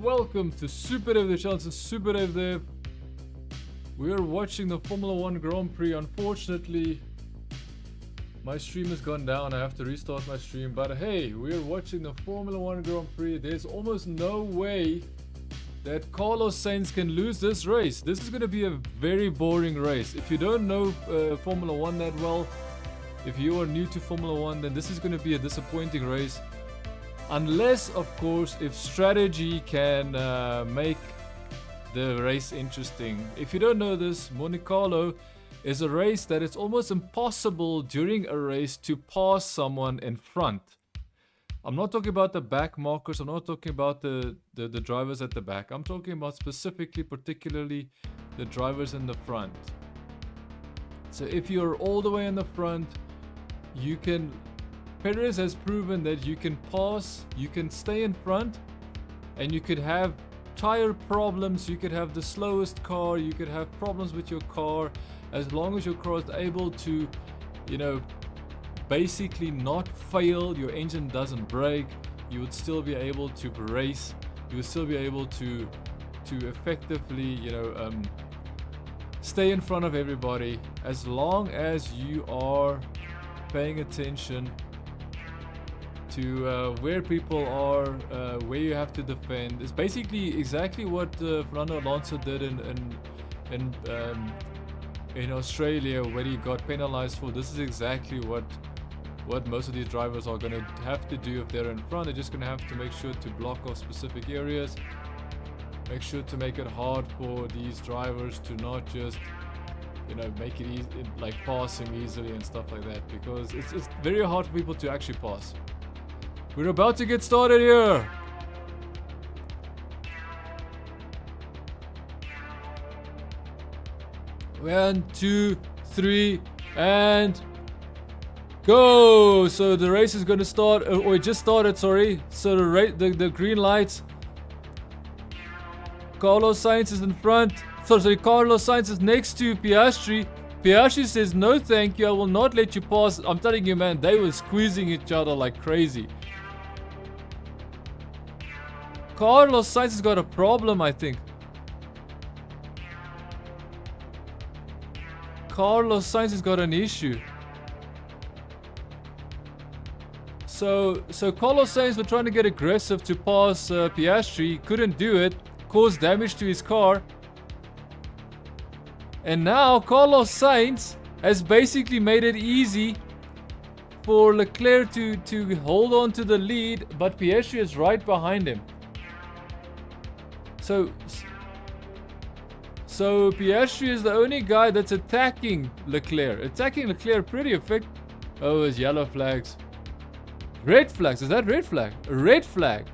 welcome to SuperDaveDev, the channel. It's SuperDaveDev. We are watching the Formula 1 Grand Prix. Unfortunately, my stream has gone down. I have to restart my stream. But hey, we are watching the Formula 1 Grand Prix. There's almost no way that Carlos Sainz can lose this race. This is going to be a very boring race. If you don't know Formula 1 that well, if you are new to Formula 1, then this is going to be a disappointing race. Unless, of course, if strategy can make the race interesting. If you don't know this, Monte Carlo is a race that it's almost impossible during a race to pass someone in front. I'm not talking about the back markers. I'm not talking about the drivers at the back. I'm talking about specifically, particularly, the drivers in the front. So if you're all the way in the front, you can... Perez has proven that you can pass, you can stay in front, and you could have tire problems, you could have the slowest car, you could have problems with your car, as long as your car is able to, you know, basically not fail, your engine doesn't break, you would still be able to race, you would still be able to effectively, you know, stay in front of everybody, as long as you are paying attention to where people are, where you have to defend. It's basically exactly what Fernando Alonso did in Australia, where he got penalized for. This is exactly what most of these drivers are going to have to do if they're in front. They're just going to have to make sure to block off specific areas, make sure to make it hard for these drivers to not just, you know, make it easy, like passing easily and stuff like that, because it's very hard for people to actually pass. We're about to get started here. One, two, three, and go. So the race is going to start, or it just started, sorry. So the green lights. Carlos Sainz is in front. Sorry, Carlos Sainz is next to Piastri. Piastri says, no thank you, I will not let you pass. I'm telling you, man, they were squeezing each other like crazy. Carlos Sainz has got a problem, I think. Carlos Sainz has got an issue. So Carlos Sainz was trying to get aggressive to pass Piastri, couldn't do it, caused damage to his car. And now Carlos Sainz has basically made it easy for Leclerc to hold on to the lead, but Piastri is right behind him. So Piastri is the only guy that's attacking Leclerc. Attacking Leclerc pretty effective. Oh, it's yellow flags. Red flags. Is that red flag? A red flag.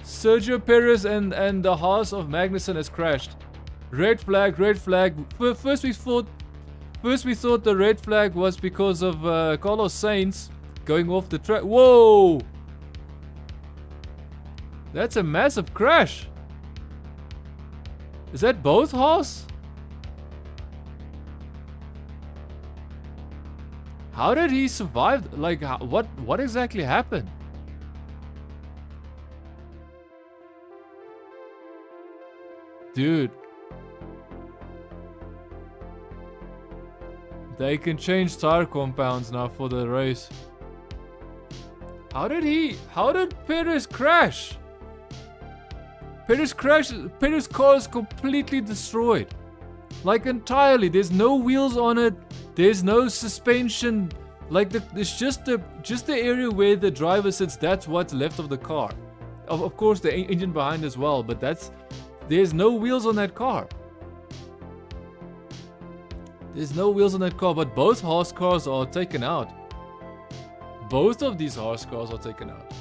Sergio Perez and the Haas of Magnussen has crashed. Red flag, red flag. First we thought the red flag was because of Carlos Sainz going off the track. Whoa! That's a massive crash. Is that both Haas? How did he survive? Like, what exactly happened? Dude. They can change tire compounds now for the race. How did Perez crash? Perez car is completely destroyed. Like entirely. There's no wheels on it. There's no suspension. Like it's just the area where the driver sits. That's what's left of the car. Of course the engine behind as well, but there's no wheels on that car. There's no wheels on that car, but both Haas cars are taken out. Both of these Haas cars are taken out.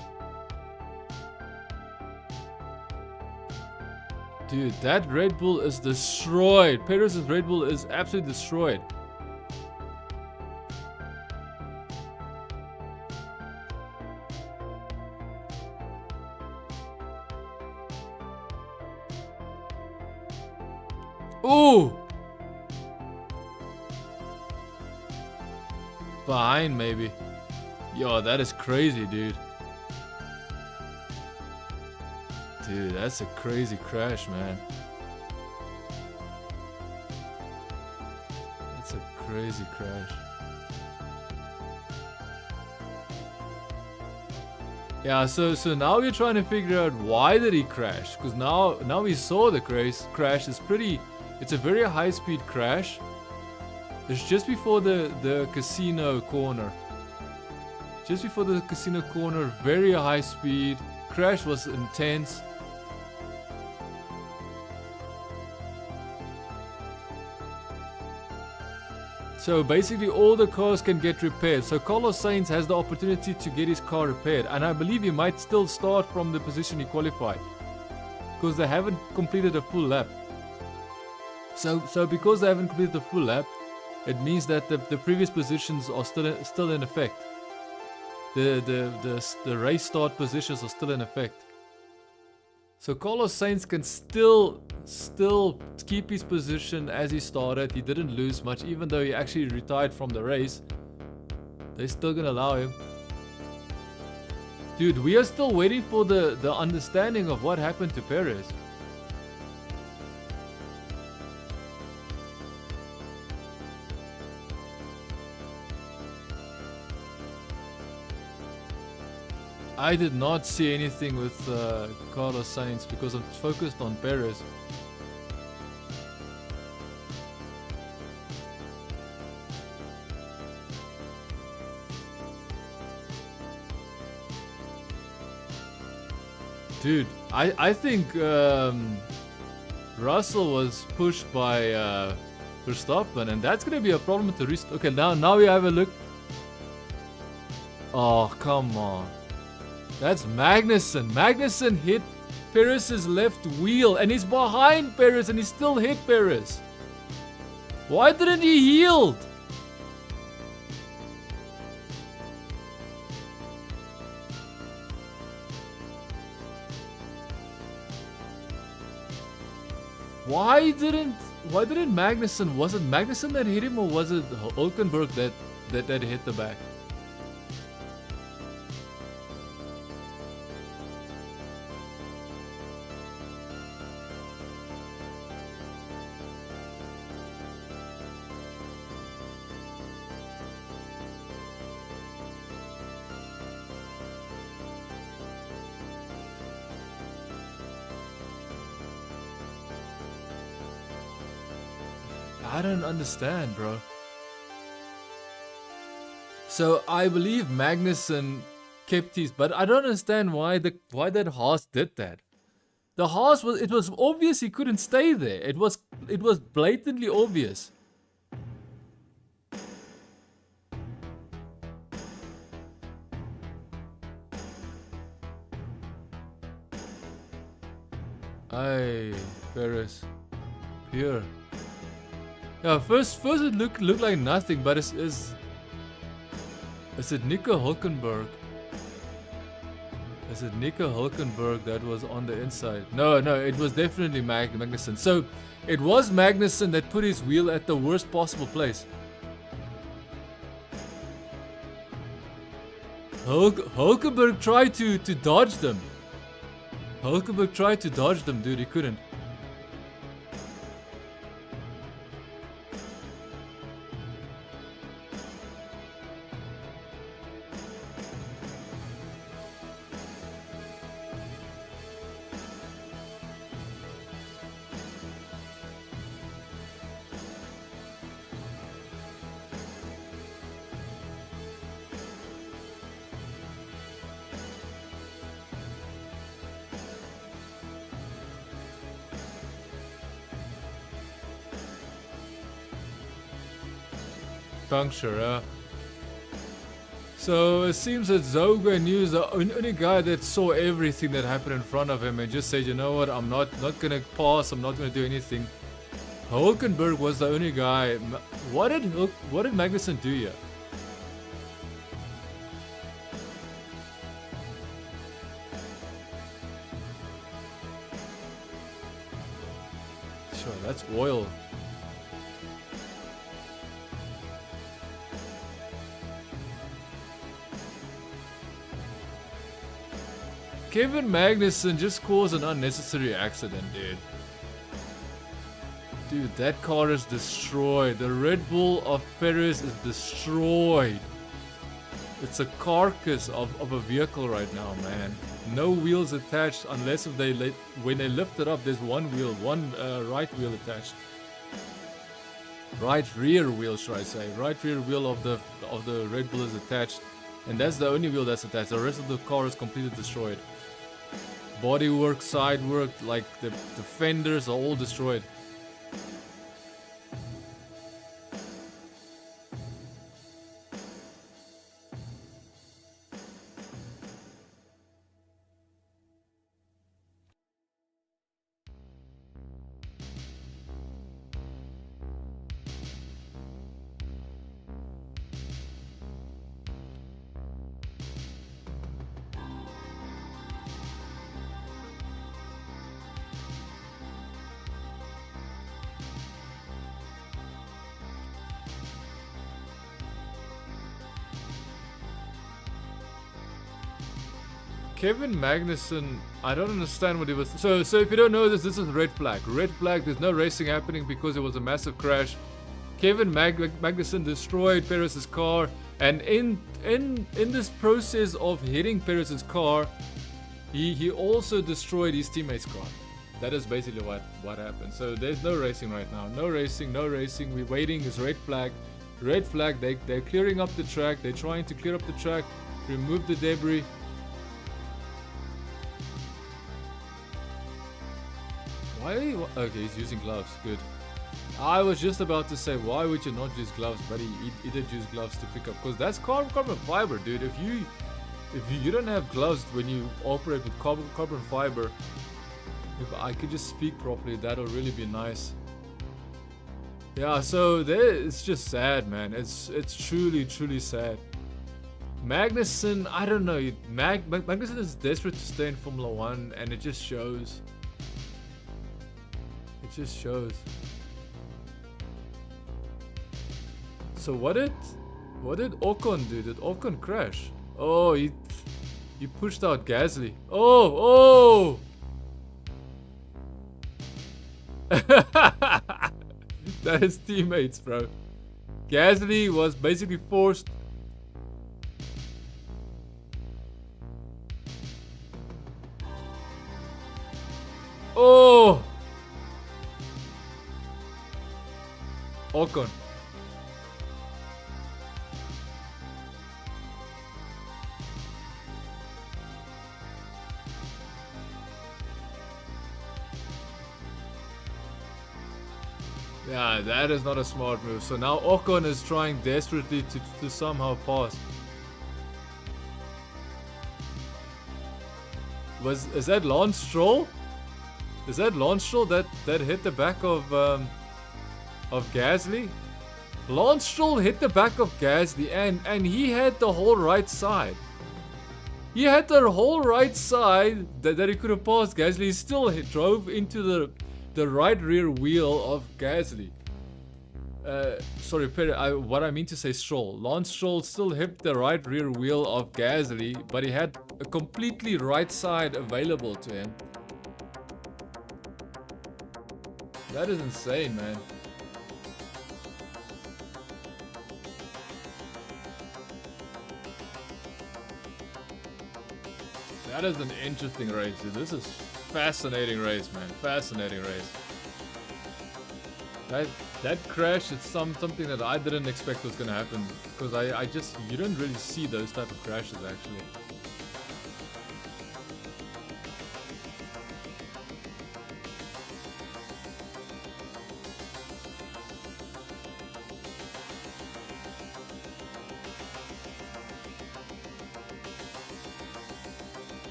Dude, that Red Bull is destroyed. Perez's Red Bull is absolutely destroyed. Ooh! behind maybe. Yo, that is crazy, dude. Dude, that's a crazy crash, man. That's a crazy crash. Yeah, so now we're trying to figure out why did he crash? Because now we saw the crash. It's a very high speed crash. It's just before the casino corner. Just before the casino corner, very high speed. Crash was intense. So basically all the cars can get repaired. So Carlos Sainz has the opportunity to get his car repaired. And I believe he might still start from the position he qualified. Because they haven't completed a full lap. So because they haven't completed the full lap, it means that the previous positions are still in effect. The race start positions are still in effect. So Carlos Sainz can still keep his position as he started. He didn't lose much, even though he actually retired from the race. They're still gonna allow him. Dude, we are still waiting for the understanding of what happened to Perez. I did not see anything with Carlos Sainz because I'm focused on Perez. Dude, I think Russell was pushed by Verstappen, and that's gonna be a problem to restart. Okay, now we have a look. Oh, come on. That's Magnussen. Magnussen hit Perez's left wheel and he's behind Perez and he still hit Perez. Why didn't he yield? Why didn't Magnussen? Was it Magnussen that hit him or was it Hülkenberg that hit the back? I don't understand, bro. So I believe Magnussen kept his, but I don't understand why that Haas did that. The Haas it was obvious he couldn't stay there. It was blatantly obvious. Aye, Perez. Pure. Yeah, first it looked like nothing, but is it Nico Hülkenberg? Is it Nico Hülkenberg that was on the inside? No, it was definitely Magnussen. So it was Magnussen that put his wheel at the worst possible place. Hülkenberg tried to dodge them. Hülkenberg tried to dodge them, dude. He couldn't. Puncture, so it seems that Zoga knew the only guy that saw everything that happened in front of him and just said, you know what, I'm not gonna pass, I'm not gonna do anything. Hülkenberg was the only guy. What did Magnussen do here? Sure, that's oil. Kevin Magnussen just caused an unnecessary accident, dude. Dude, that car is destroyed. The Red Bull of Perez is destroyed. It's a carcass of a vehicle right now, man. No wheels attached unless if when they lift it up, there's one wheel, one right wheel attached. Right rear wheel, should I say? Right rear wheel of the Red Bull is attached, and that's the only wheel that's attached. The rest of the car is completely destroyed. Bodywork, side work, like the fenders are all destroyed. Kevin Magnussen, I don't understand what he was... So if you don't know this is red flag. Red flag, there's no racing happening because it was a massive crash. Kevin Magnussen destroyed Perez's car, and in this process of hitting Perez's car, he also destroyed his teammate's car. That is basically what happened. So there's no racing right now. No racing. We're waiting. It's red flag. Red flag, they're clearing up the track. They're trying to clear up the track, remove the debris. Why are you... Okay, he's using gloves. Good. I was just about to say, why would you not use gloves? But he did use gloves to pick up. Because that's carbon fiber, dude. If you don't have gloves when you operate with carbon fiber, if I could just speak properly, that'll really be nice. Yeah, so it's just sad, man. It's truly sad. Magnussen, I don't know. Magnussen is desperate to stay in Formula 1, and it just shows. It just shows. So what did Ocon do? Did Ocon crash? Oh, he pushed out Gasly. Oh! That is teammates, bro. Gasly was basically forced. Oh! Ocon. Yeah, that is not a smart move. So now Ocon is trying desperately to somehow pass. Is that Lance Stroll? Is that Lance Stroll that hit the back of Gasly? Lance Stroll hit the back of Gasly and he had the whole right side. He had the whole right side that he could have passed Gasly. He still drove into the right rear wheel of Gasly. Sorry, what I mean to say Stroll. Lance Stroll still hit the right rear wheel of Gasly, but he had a completely right side available to him. That is insane, man. That is an interesting race, dude. This is fascinating race, man. Fascinating race. That crash is something that I didn't expect was gonna happen, because you don't really see those type of crashes actually.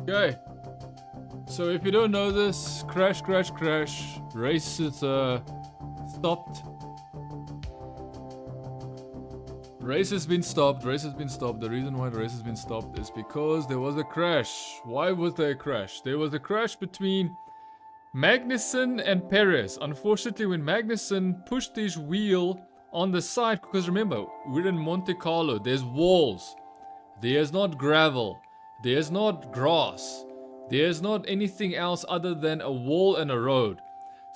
Okay. So if you don't know this, crash. Race is stopped. Race has been stopped. The reason why the race has been stopped is because there was a crash. Why was there a crash? There was a crash between Magnussen and Perez. Unfortunately, when Magnussen pushed his wheel on the side, because remember, we're in Monte Carlo, there's walls, there's not gravel, there's not grass, there's not anything else other than a wall and a road.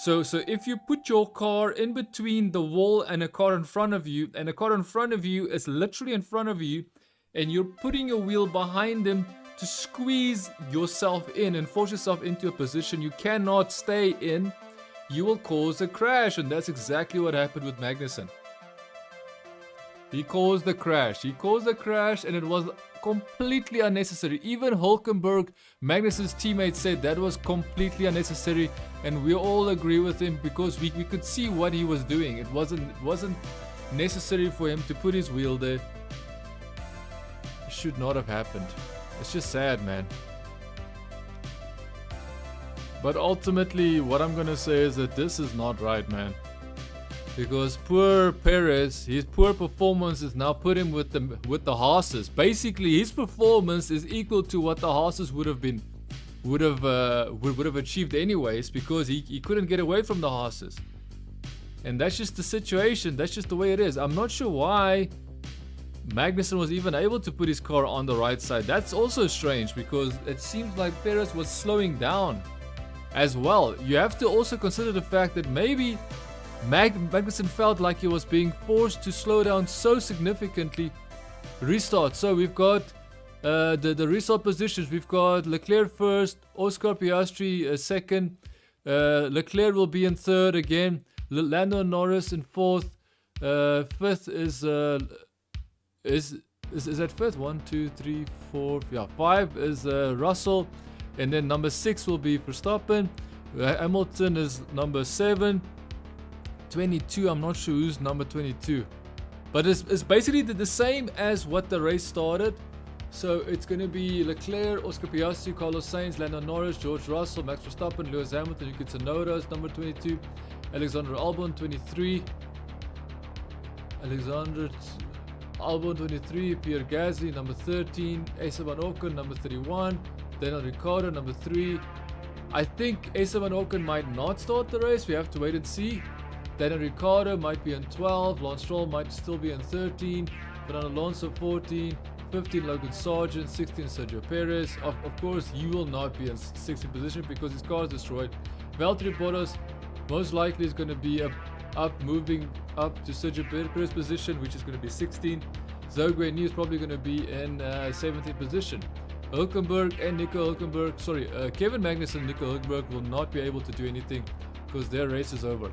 So if you put your car in between the wall and a car in front of you, and a car in front of you is literally in front of you, and you're putting your wheel behind them to squeeze yourself in and force yourself into a position you cannot stay in, you will cause a crash. And that's exactly what happened with Magnussen. He caused the crash, and it was completely unnecessary. Even Hülkenberg, Magnussen's teammate, said that was completely unnecessary, and we all agree with him because we could see what he was doing. It wasn't necessary for him to put his wheel there. It should not have happened. It's just sad, man. But ultimately, what I'm gonna say is that this is not right, man. Because poor Perez, his poor performance is now put him with the horses. Basically, his performance is equal to what the horses would have achieved anyways, because he couldn't get away from the horses. And that's just the situation. That's just the way it is. I'm not sure why Magnussen was even able to put his car on the right side. That's also strange, because it seems like Perez was slowing down as well. You have to also consider the fact that maybe Magnussen felt like he was being forced to slow down so significantly. Restart. So we've got the restart positions. We've got Leclerc first, Oscar Piastri second. Leclerc will be in third again. Lando Norris in fourth. Fifth is that fifth? 1, 2, 3, 4. Yeah, 5 is Russell, and then number 6 will be Verstappen. Hamilton is number 7. 22, I'm not sure who's number 22, but it's basically the same as what the race started. So it's going to be Leclerc, Oscar Piastri, Carlos Sainz, Lando Norris, George Russell, Max Verstappen, Lewis Hamilton, Yuki Tsunoda is number 22, Alexander Albon 23, Pierre Gasly number 13, Esteban Ocon number 31, Daniel Ricciardo number 3. I think Esteban Ocon might not start the race. We have to wait and see. Daniel Ricciardo might be in 12, Lance Stroll might still be in 13, Fernando Alonso 14, 15 Logan Sargent, 16 Sergio Perez. Of course, he will not be in 16th position because his car is destroyed. Valtteri Bottas most likely is going to be moving up to Sergio Perez position, which is going to be 16. Zhou Guanyu is probably going to be in 17th position. Hülkenberg and Kevin Magnussen and Nico Hülkenberg will not be able to do anything because their race is over.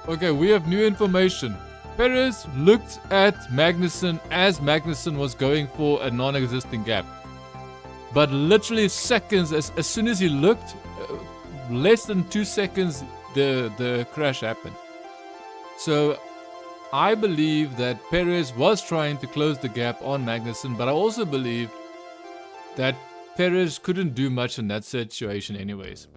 Okay, we have new information. Perez looked at Magnussen as Magnussen was going for a non-existing gap. But literally seconds, as soon as he looked, less than 2 seconds, the crash happened. So I believe that Perez was trying to close the gap on Magnussen, but I also believe that Perez couldn't do much in that situation anyways.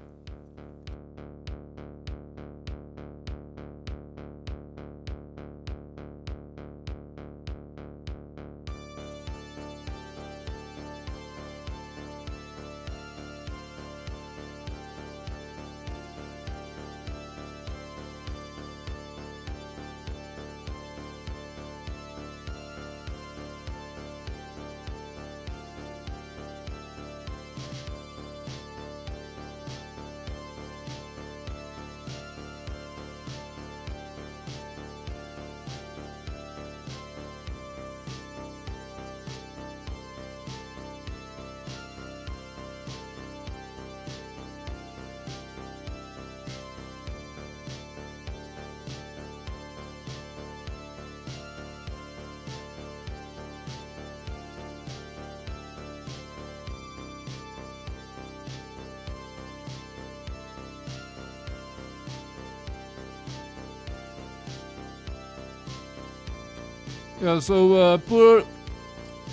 Yeah, so poor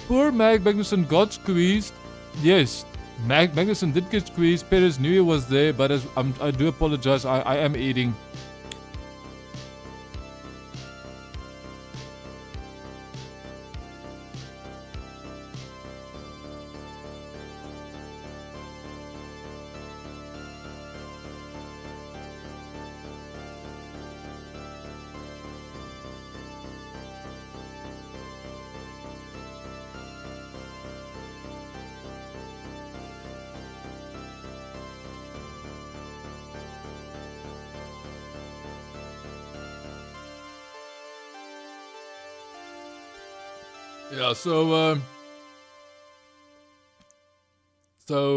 Magnussen got squeezed. Yes, Magnussen did get squeezed. Perez knew he was there, but I do apologize. I am eating. Yeah, so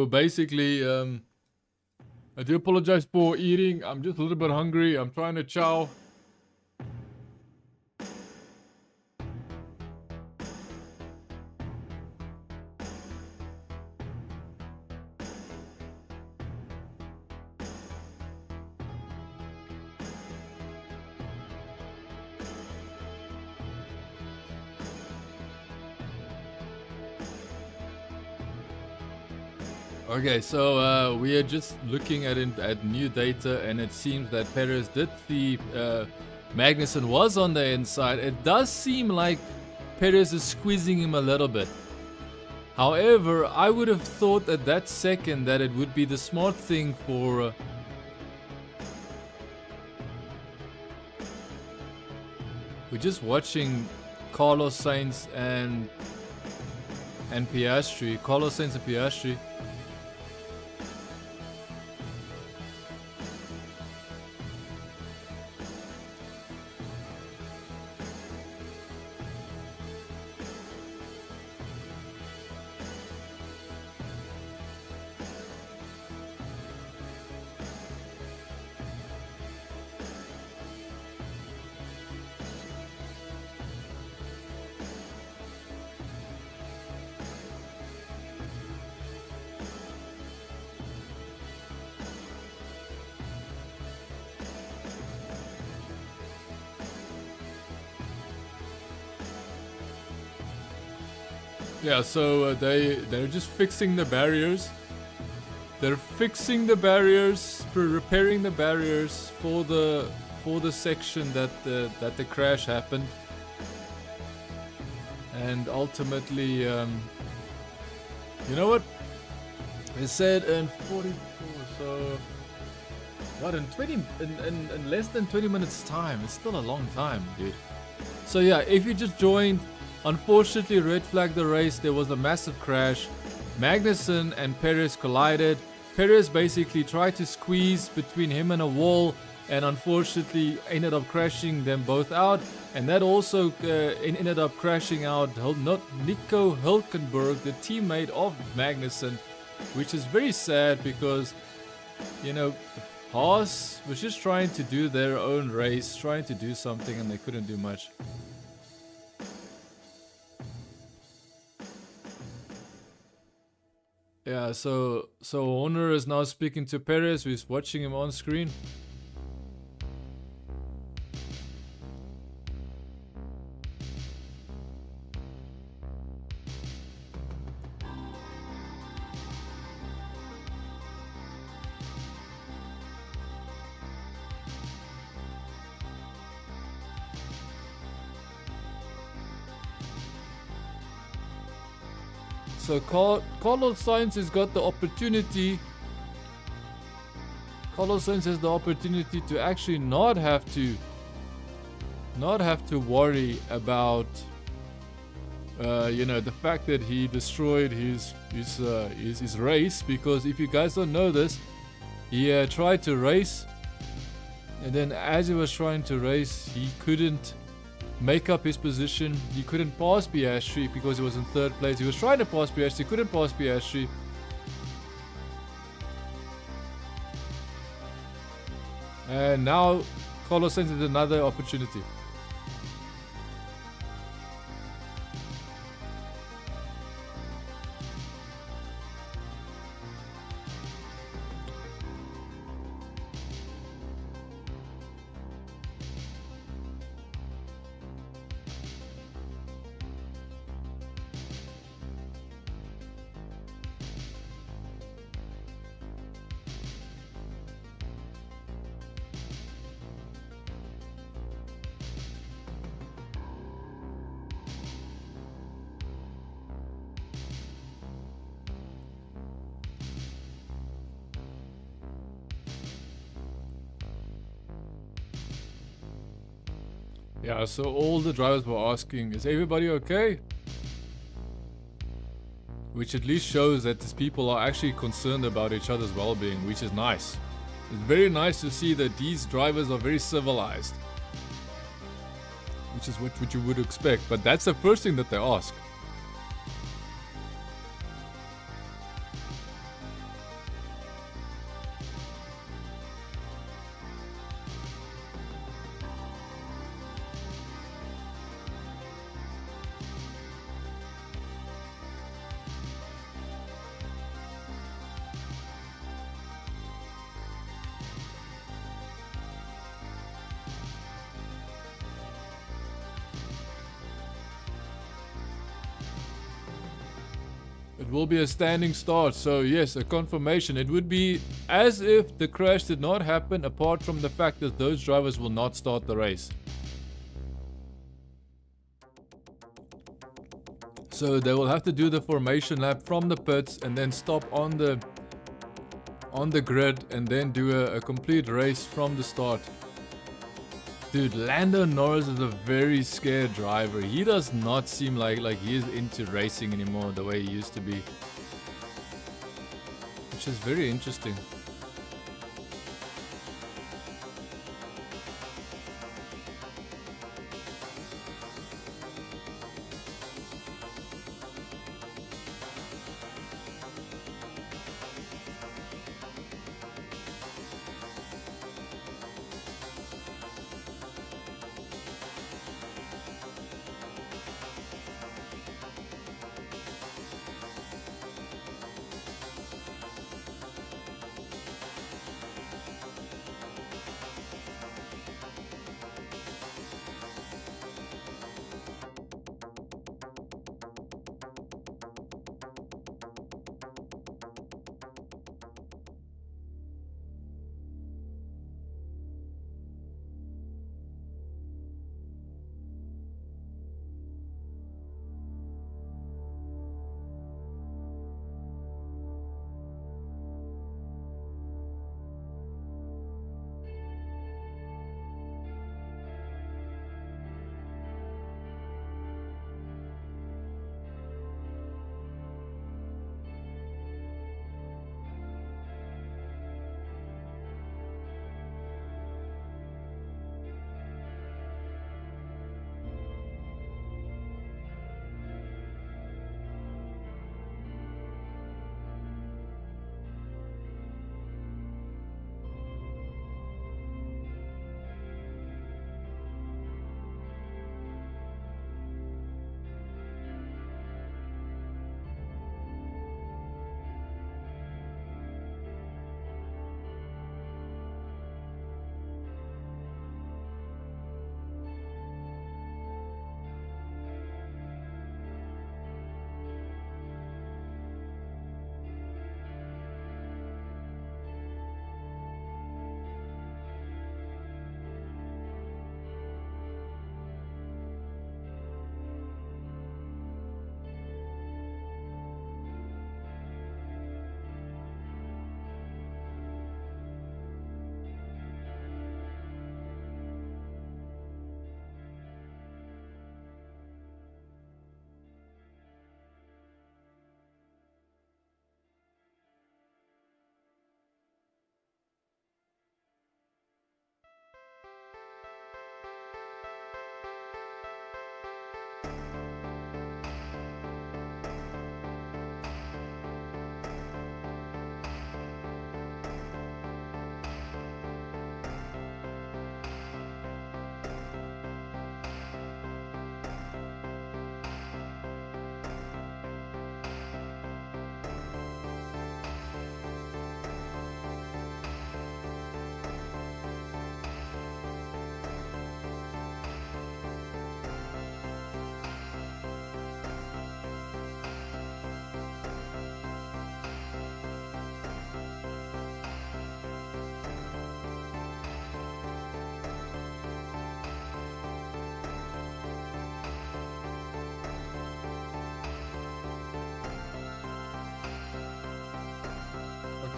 basically, I do apologize for eating. I'm just a little bit hungry. I'm trying to chow. Okay, so we are just looking at new data, and it seems that Perez did see Magnussen was on the inside. It does seem like Perez is squeezing him a little bit. However, I would have thought at that second that it would be the smart thing for we're just watching Carlos Sainz and Piastri. Carlos Sainz and Piastri. Yeah, so they're just fixing the barriers. They're fixing the barriers, repairing the barriers for the section that the crash happened, and ultimately, you know what? They said in 44, so what in less than 20 minutes time. It's still a long time, dude. So yeah, if you just joined. Unfortunately, red flagged the race. There was a massive crash. Magnussen and Perez collided. Perez basically tried to squeeze between him and a wall, and unfortunately ended up crashing them both out. And that also ended up crashing out not Nico Hülkenberg, the teammate of Magnussen, which is very sad because, you know, Haas was just trying to do their own race, trying to do something, and they couldn't do much. Yeah, so Horner is now speaking to Perez, who's watching him on screen. So Carlos Sainz has got the opportunity. Carlos Sainz has the opportunity to actually not have to worry about you know, the fact that he destroyed his race, because if you guys don't know this, he tried to race, and then as he was trying to race, he couldn't make up his position. He couldn't pass Piastri because he was in third place. He was trying to pass Piastri, couldn't pass Piastri. And now Carlos Sainz has another opportunity. Yeah, so all the drivers were asking, is everybody okay? Which at least shows that these people are actually concerned about each other's well-being, which is nice. It's very nice to see that these drivers are very civilized, which is what you would expect, but that's the first thing that they ask. It will be a standing start, so yes, a confirmation. It would be as if the crash did not happen, apart from the fact that those drivers will not start the race. So they will have to do the formation lap from the pits and then stop on the grid and then do a complete race from the start. Dude, Lando Norris is a very scared driver. He does not seem like he is into racing anymore the way he used to be. Which is very interesting.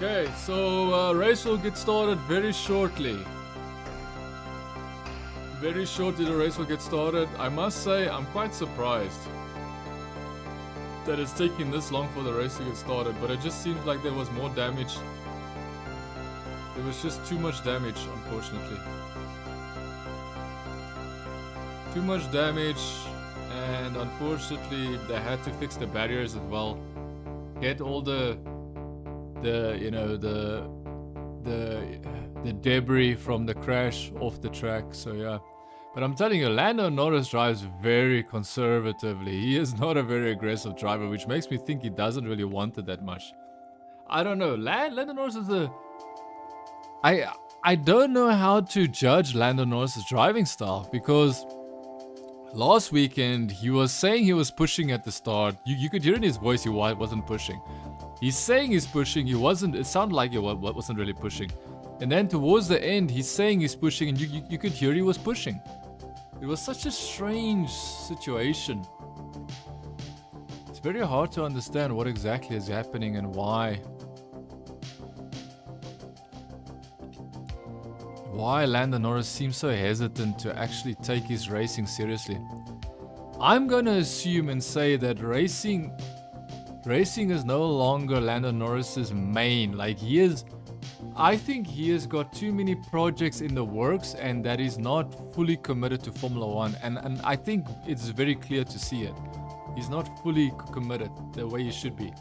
Okay, so race will get started very shortly. Very shortly the race will get started. I must say I'm quite surprised that it's taking this long for the race to get started, but it just seems like there was more damage. There was just too much damage, unfortunately. Too much damage, and unfortunately they had to fix the barriers as well. Get all the debris from the crash off the track. So yeah, but I'm telling you, Lando Norris drives very conservatively. He is not a very aggressive driver, which makes me think he doesn't really want it that much. I don't know. Lando Norris is I don't know how to judge Lando Norris' driving style, because last weekend he was saying he was pushing at the start. You could hear in his voice he wasn't pushing. He's saying he's pushing, he wasn't. It sounded like he wasn't really pushing. And then towards the end, he's saying he's pushing, and you could hear he was pushing. It was such a strange situation. It's very hard to understand what exactly is happening and why. Why Lando Norris seems so hesitant to actually take his racing seriously. I'm gonna assume and say that racing is no longer Lando Norris's main. Like, I think he has got too many projects in the works, and that he's not fully committed to Formula 1. And I think it's very clear to see it. He's not fully committed the way he should be.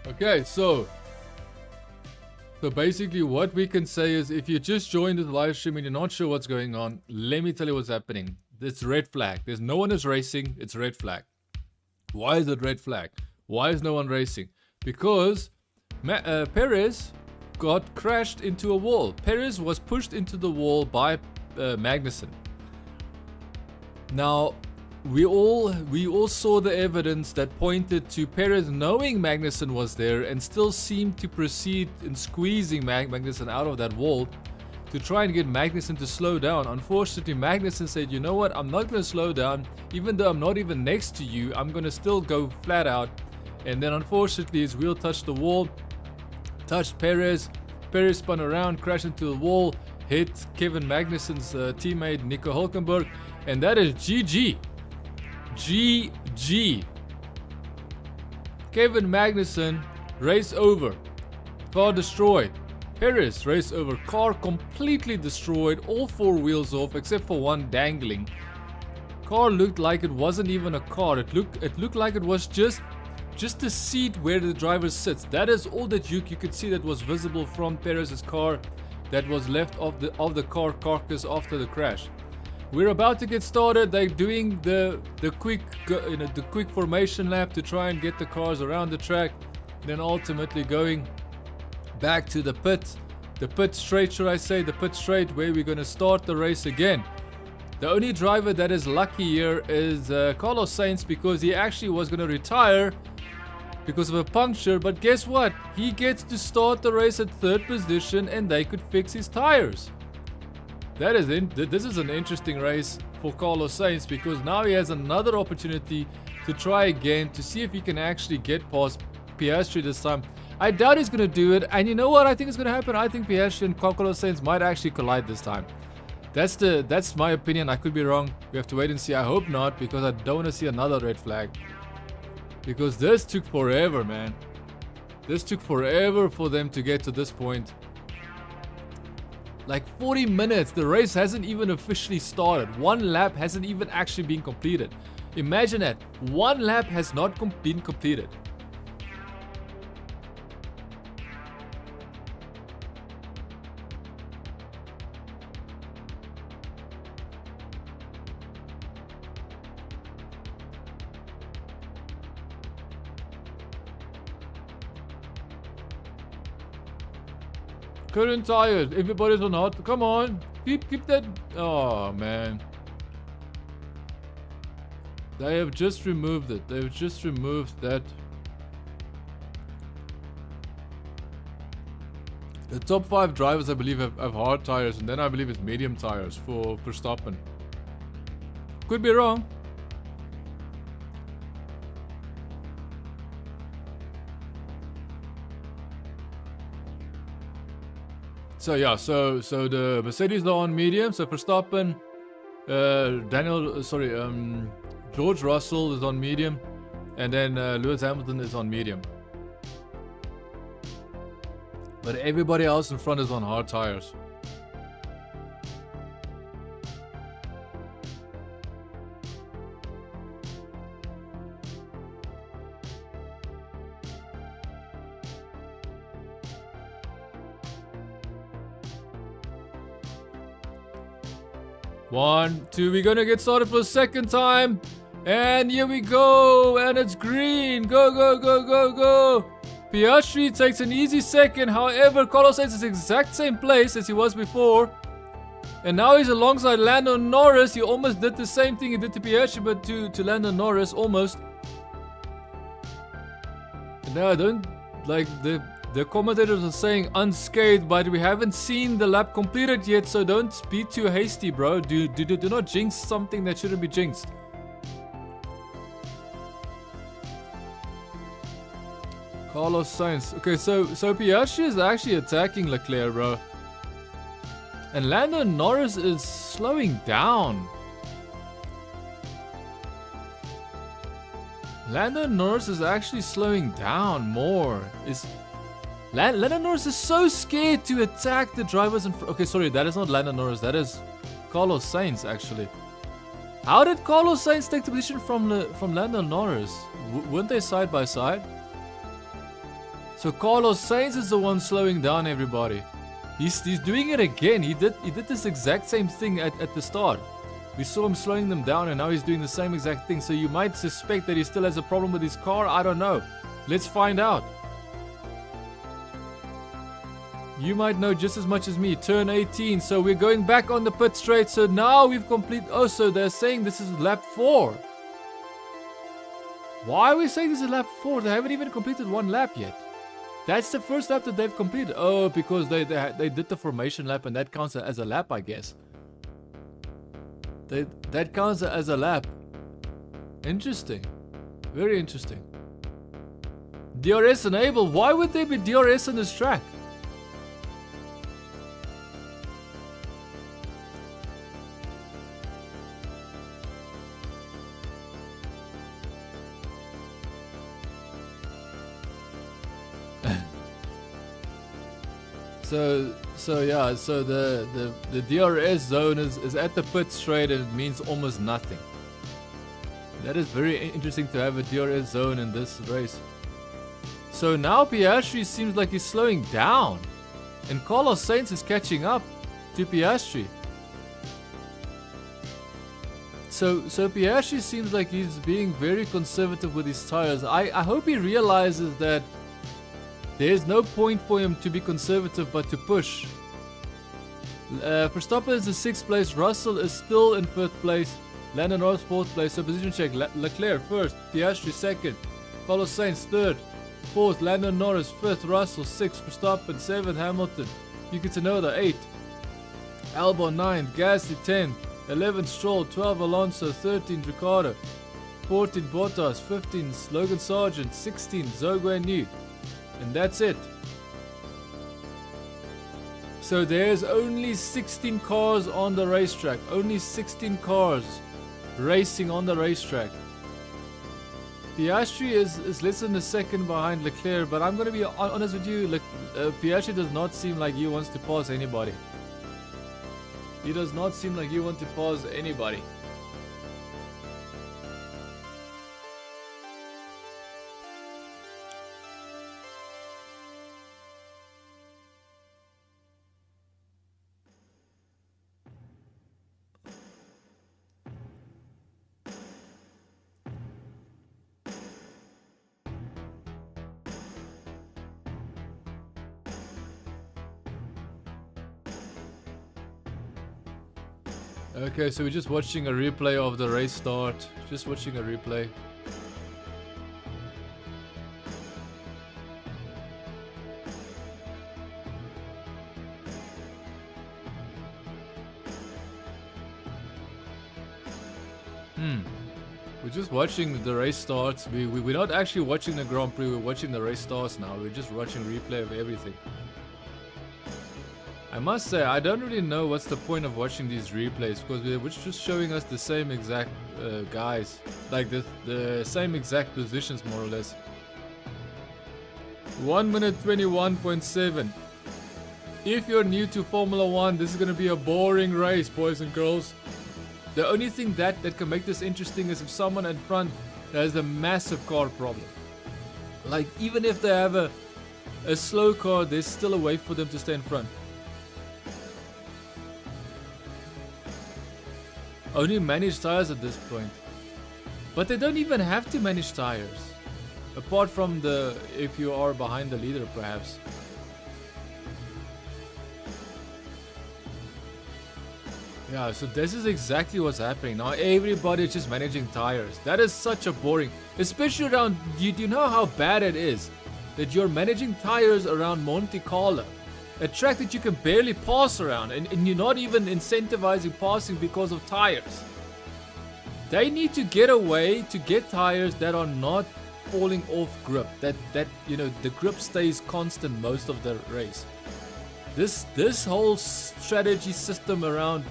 Okay, so basically what we can say is, if you just joined the live stream and you're not sure what's going on, let me tell you what's happening. It's red flag. There's no one is racing. It's red flag. Why is it red flag? Why is no one racing? Because Perez got crashed into a wall. Perez was pushed into the wall by Magnussen. Now, we all saw the evidence that pointed to Perez knowing Magnussen was there and still seemed to proceed in squeezing Magnussen out of that wall to try and get Magnussen to slow down. Unfortunately, Magnussen said, you know what, I'm not going to slow down. Even though I'm not even next to you, I'm going to still go flat out. And then unfortunately, his wheel touched the wall, touched Perez. Perez spun around, crashed into the wall, hit Kevin Magnussen's teammate Nico Hulkenberg. And that is GG. GG. Kevin Magnussen, race over. Car destroyed. Perez, race over. Car completely destroyed. All four wheels off except for one dangling. Car looked like it wasn't even a car. It looked like it was just just the seat where the driver sits. That is all that you could see that was visible from Perez's car that was left of the car carcass after the crash. We're about to get started. They're doing the quick formation lap to try and get the cars around the track, then ultimately going back to the pit straight, should I say, the pit straight, where we're going to start the race again. The only driver that is lucky here is Carlos Sainz, because he actually was going to retire because of a puncture, but guess what? He gets to start the race at 3rd position and they could fix his tires. This is an interesting race for Carlos Sainz, because now he has another opportunity to try again to see if he can actually get past Piastri this time. I doubt he's going to do it, and you know what I think is going to happen? I think Piastri and Carlos Sainz might actually collide this time. That's my opinion. I could be wrong. We have to wait and see. I hope not, because I don't want to see another red flag. Because this took forever, man. This took forever for them to get to this point. Like 40 minutes. The race hasn't even officially started. One lap hasn't even actually been completed. Imagine that. One lap has not been completed. Current tires, everybody's on hot. Come on, keep that. Oh man, they have just removed it. They've just removed that. The top 5 drivers, I believe, have hard tires, and then I believe it's medium tires for Verstappen. Could be wrong. So yeah, so the Mercedes are on medium. So Verstappen, George Russell is on medium, and then Lewis Hamilton is on medium. But everybody else in front is on hard tires. One, two, we're gonna get started for the second time. And here we go, and it's green. Go, go, go, go, go. Piastri takes an easy second. However, Carlos Sainz is the exact same place as he was before. And now he's alongside Lando Norris. He almost did the same thing he did to Piastri, but to Lando Norris, almost. And now I don't like the commentators are saying unscathed, but we haven't seen the lap completed yet, so don't be too hasty, bro. Do not jinx something that shouldn't be jinxed. Carlos Sainz. Okay, so Piastri is actually attacking Leclerc, bro. And Lando Norris is slowing down. Lando Norris is actually slowing down more. Lando Norris is so scared to attack the drivers in front. Okay, sorry, that is not Lando Norris. That is Carlos Sainz, actually. How did Carlos Sainz take the position from Lando Norris? Weren't they side by side? So Carlos Sainz is the one slowing down everybody. He's doing it again. He did this exact same thing at the start. We saw him slowing them down, and now he's doing the same exact thing. So you might suspect that he still has a problem with his car. I don't know. Let's find out. You might know just as much as me. Turn 18. So we're going back on the pit straight. So now we've completed. Oh, so they're saying this is lap 4. Why are we saying this is lap 4? They haven't even completed one lap yet. That's the first lap that they've completed. Oh, because they did the formation lap, and that counts as a lap, I guess. That counts as a lap. Interesting. Very interesting. DRS enabled. Why would there be DRS on this track? So the DRS zone is at the pit straight, and it means almost nothing. That is very interesting to have a DRS zone in this race. So now Piastri seems like he's slowing down. And Carlos Sainz is catching up to Piastri. So Piastri seems like he's being very conservative with his tires. I hope he realizes that there's no point for him to be conservative but to push. Verstappen is in 6th place. Russell is still in 5th place. Lando Norris 4th place. So position check. Leclerc 1st. Piastri 2nd. Carlos Sainz 3rd. 4th. Lando Norris 5th. Russell 6th. Verstappen 7th. Hamilton. Yuki Tsunoda 8th. Albon 9th. Gasly 10th. 11th Stroll. 12th Alonso. 13th Ricciardo. 14th Bottas. 15th Logan Sargent. 16th Zhou Guanyu. And that's it. So there's only 16 cars on the racetrack. Only 16 cars racing on the racetrack. Piastri is less than a second behind Leclerc, but I'm going to be honest with you, Piastri does not seem like he wants to pass anybody. He does not seem like he wants to pass anybody. Okay, so we're just watching a replay of the race start. Just watching a replay. We're just watching the race starts. We're not actually watching the Grand Prix, we're watching the race starts now. We're just watching replay of everything. I must say, I don't really know what's the point of watching these replays, because they're just showing us the same exact guys, like the same exact positions more or less. 1 minute 21.7. If you're new to Formula 1, this is going to be a boring race, boys and girls. The only thing that can make this interesting is if someone in front has a massive car problem. Like, even if they have a slow car, there's still a way for them to stay in front. Only manage tires at this point. But they don't even have to manage tires. Apart from if you are behind the leader perhaps. Yeah, so this is exactly what's happening. Now everybody's just managing tires. That is such a boring, especially around, do you know how bad it is that you're managing tires around Monte Carlo? A track that you can barely pass around, and you're not even incentivizing passing because of tires. They need to get away to get tires that are not falling off grip. That you know, the grip stays constant most of the race. This whole strategy system around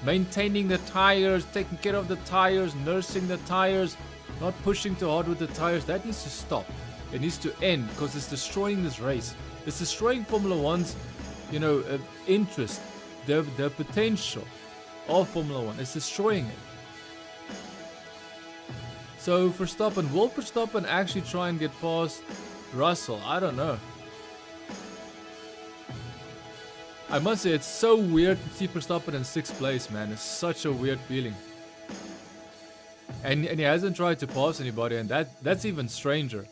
maintaining the tires, taking care of the tires, nursing the tires, not pushing too hard with the tires, that needs to stop. It needs to end, because it's destroying this race. It's destroying Formula 1's, you know, interest, the potential of Formula 1. It's destroying it. So Verstappen, will Verstappen actually try and get past Russell? I don't know. I must say, it's so weird to see Verstappen in 6th place, man. It's such a weird feeling. And he hasn't tried to pass anybody, and that's even stranger.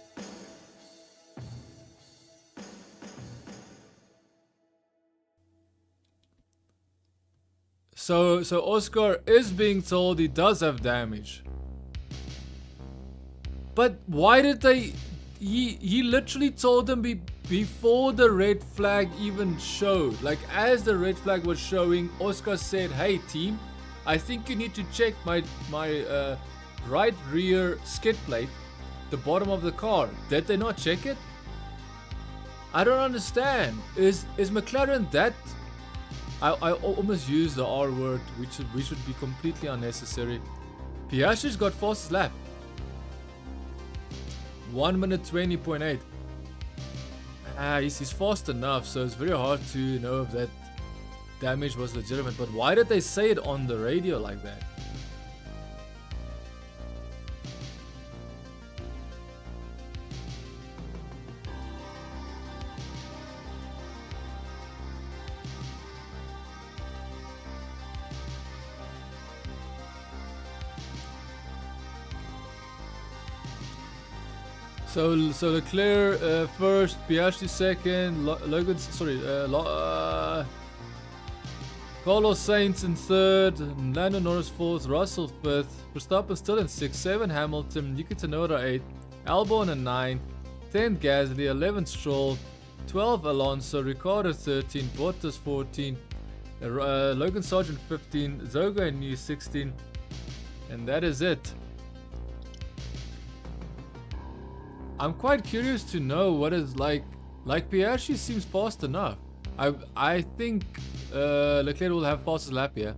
So Oscar is being told he does have damage. But why did they... He literally told them before the red flag even showed. Like, as the red flag was showing, Oscar said, "Hey team, I think you need to check my right rear skid plate, the bottom of the car." Did they not check it? I don't understand. Is McLaren that... I almost used the R word, which would be completely unnecessary. Piastri's got fastest lap. 1 minute 20.8. He's fast enough, so it's very hard to know if that damage was legitimate. But why did they say it on the radio like that? So Leclerc first, Piastri second, Carlos Sainz in third, Lando Norris fourth, Russell fifth, Verstappen still in sixth, 7 Hamilton, Yuki Tsunoda 8, Albon in 9, 10 Gasly, 11 Stroll, 12 Alonso, Ricciardo 13, Bottas 14, Logan Sargent 15, Zoga and New 16, and that is it. I'm quite curious to know what is like Piastri seems fast enough. I think Leclerc will have fastest lap here.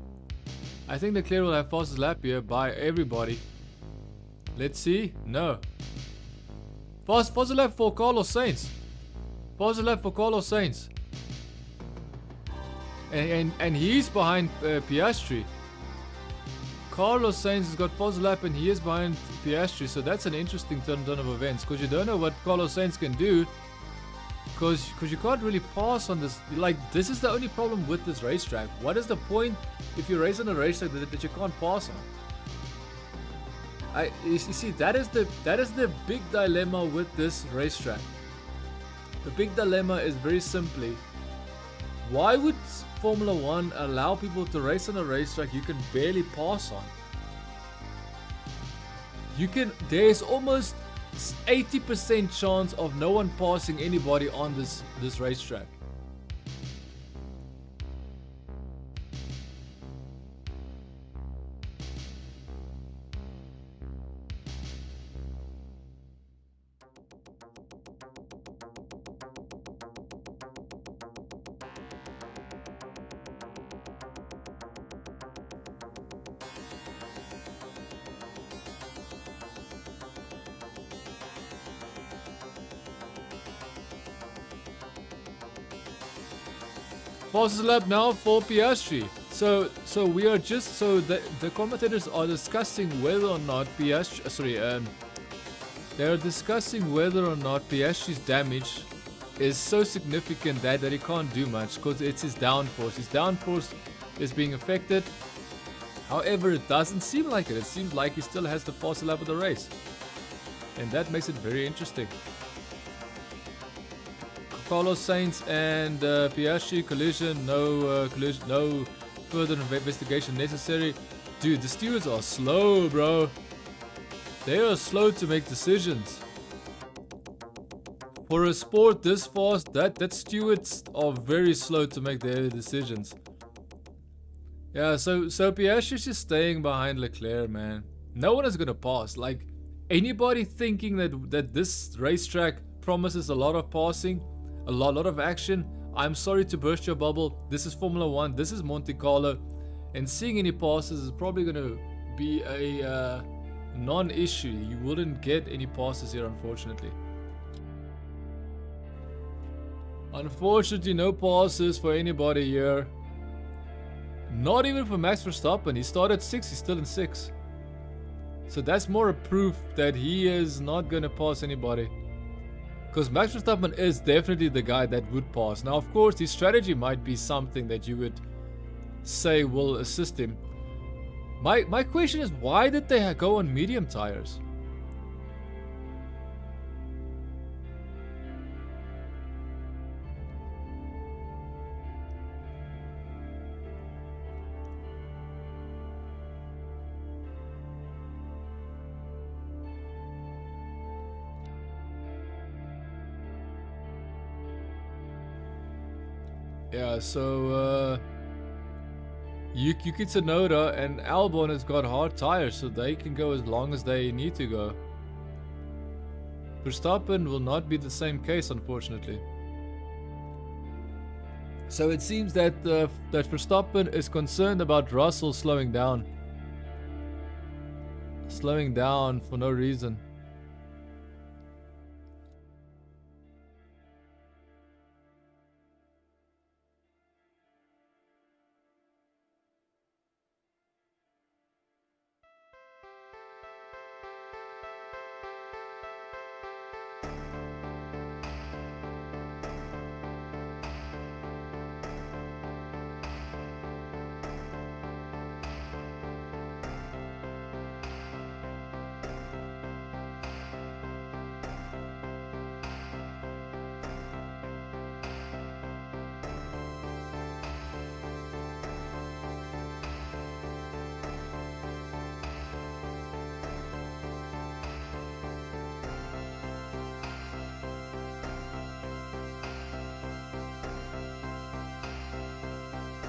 I think Leclerc will have fastest lap here by everybody. Let's see. No. Fastest lap for Carlos Sainz. Fastest lap for Carlos Sainz. And he's behind Piastri. Carlos Sainz has got fastest lap and he is behind Piastri. So that's an interesting turn of events. Because you don't know what Carlos Sainz can do. Because you can't really pass on this. Like, this is the only problem with this racetrack. What is the point if you race on a racetrack that you can't pass on? You see, that is the big dilemma with this racetrack. The big dilemma is very simply, why would Formula 1 allow people to race on a racetrack you can barely pass on? There's almost 80% chance of no one passing anybody on this racetrack. Fastest lap now for Piastri. So we are just the commentators are discussing whether or not Piastri. They're discussing whether or not Piastri's damage is so significant that he can't do much because it's his downforce. His downforce is being affected. However, it doesn't seem like it. It seems like he still has the fastest lap of the race, and that makes it very interesting. Carlos Sainz and Piastri collision, no further investigation necessary. Dude, the stewards are slow, bro. They are slow to make decisions. For a sport this fast, that stewards are very slow to make their decisions. Yeah, so Piastri's just staying behind Leclerc, man. No one is gonna pass. Like, anybody thinking that this racetrack promises a lot of passing, a lot of action, I'm sorry to burst your bubble. This is Formula 1, this is Monte Carlo, and seeing any passes is probably going to be a non-issue. You wouldn't get any passes here, unfortunately. Unfortunately, no passes for anybody here. Not even for Max Verstappen. He started 6th, he's still in 6th. So that's more a proof that he is not going to pass anybody. Because Max Verstappen is definitely the guy that would pass. Now, of course, his strategy might be something that you would say will assist him. My question is, why did they go on medium tires? Yeah, so Yuki Tsunoda and Albon has got hard tires, so they can go as long as they need to go. Verstappen will not be the same case, unfortunately. So it seems that that Verstappen is concerned about Russell slowing down. Slowing down for no reason.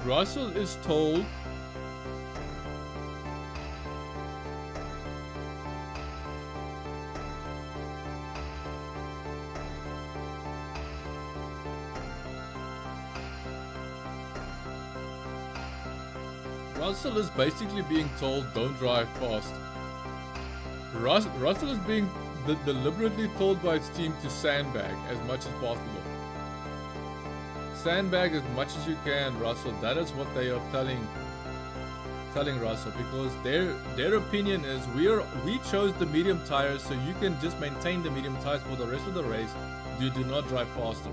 Russell is told Russell is basically being told don't drive fast. Russell is being deliberately told by its team to sandbag as much as possible. Sandbag as much as you can, Russell. That is what they are telling Russell, because their opinion is we chose the medium tires so you can just maintain the medium tires for the rest of the race. You do not drive faster.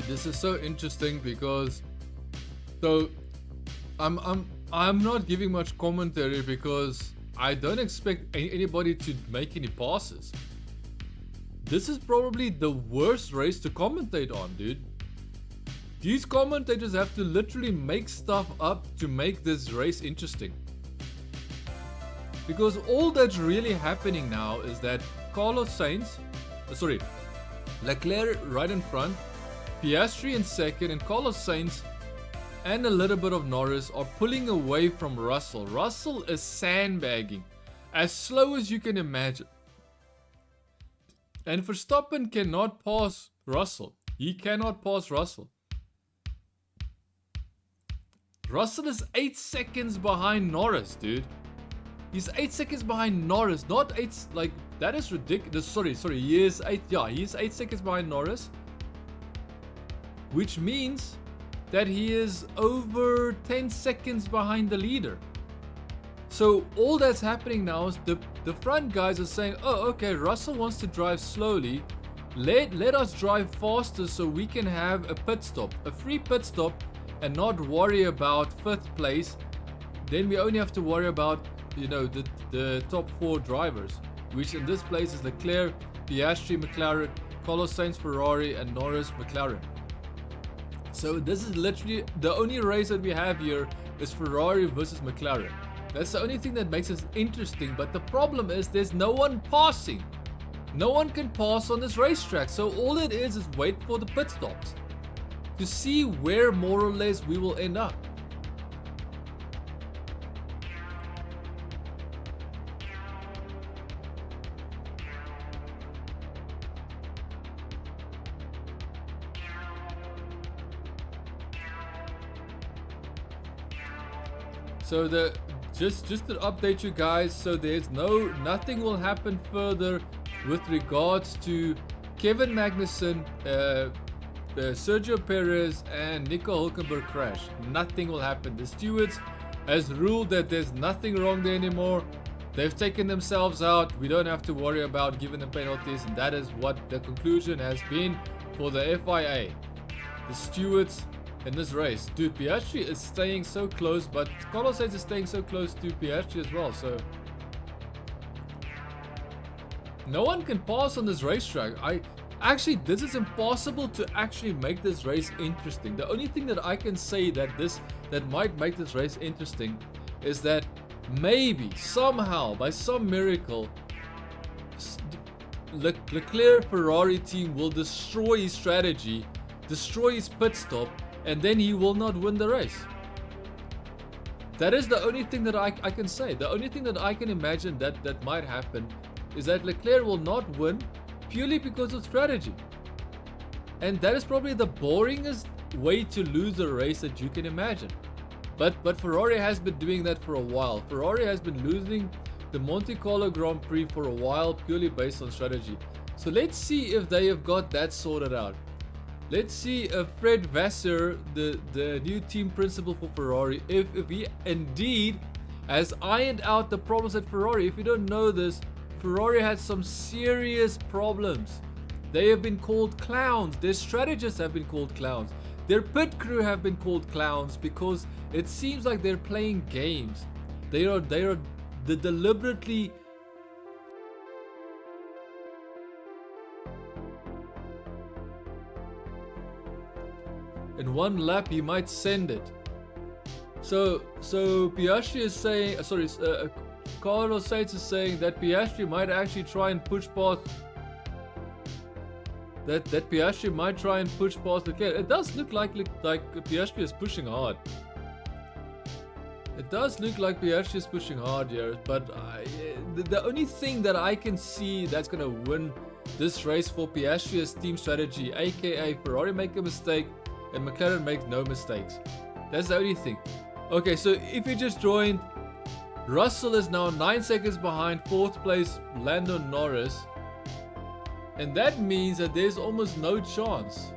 This is so interesting because I'm not giving much commentary because I don't expect anybody to make any passes. This is probably the worst race to commentate on, dude. These commentators have to literally make stuff up to make this race interesting. Because all that's really happening now is that Leclerc right in front, Piastri in second, and Carlos Sainz and a little bit of Norris are pulling away from Russell. Russell is sandbagging as slow as you can imagine. And Verstappen cannot pass Russell. He cannot pass Russell. Russell is 8 seconds behind Norris, dude. He's 8 seconds behind Norris, not 8, like, that is ridiculous. Sorry, he is 8 seconds behind Norris. Which means that he is over 10 seconds behind the leader. So all that's happening now is the front guys are saying, oh, okay, Russell wants to drive slowly. Let us drive faster so we can have a pit stop, a free pit stop, and not worry about 5th place. Then we only have to worry about, you know, the top 4 drivers, which in this place is Leclerc, Piastri, McLaren, Carlos Sainz, Ferrari, and Norris, McLaren. So this is literally the only race that we have here is Ferrari versus McLaren. That's the only thing that makes it interesting. But the problem is there's no one passing. No one can pass on this racetrack. So all it is wait for the pit stops to see where more or less we will end up. So just to update you guys, so there's nothing will happen further with regards to Kevin Magnussen, Sergio Perez and Nico Hülkenberg crash. Nothing will happen. The stewards has ruled that there's nothing wrong there anymore. They've taken themselves out. We don't have to worry about giving them penalties, and that is what the conclusion has been for the FIA. The stewards in this race. Dude, Piastri is staying so close, but Carlos Sainz is staying so close to Piastri as well, so no one can pass on this racetrack. This is impossible to actually make this race interesting. The only thing that I can say that might make this race interesting is that maybe somehow by some miracle Leclerc Ferrari team will destroy his strategy, destroy his pit stop, and then he will not win the race. That is the only thing that I can say. The only thing that I can imagine that might happen is that Leclerc will not win purely because of strategy. And that is probably the boringest way to lose a race that you can imagine. But Ferrari has been doing that for a while. Ferrari has been losing the Monte Carlo Grand Prix for a while purely based on strategy. So let's see if they have got that sorted out. Let's see if Fred Vasseur, the new team principal for Ferrari, if he indeed has ironed out the problems at Ferrari. If you don't know this, Ferrari had some serious problems. They have been called clowns. Their strategists have been called clowns. Their pit crew have been called clowns because it seems like they're playing games. They are deliberately in one lap he might send it. So Piastri is saying, Carlos Sainz is saying that Piastri might actually try and push past. That Piastri might try and push past Leclerc. It does look like Piastri is pushing hard. It does look like Piastri is pushing hard here, but the only thing that I can see that's gonna win this race for Piastri is team strategy, aka Ferrari make a mistake and McLaren makes no mistakes. That's the only thing. Okay, so if you just joined, Russell is now 9 seconds behind 4th place Lando Norris, and that means that there's almost no chance.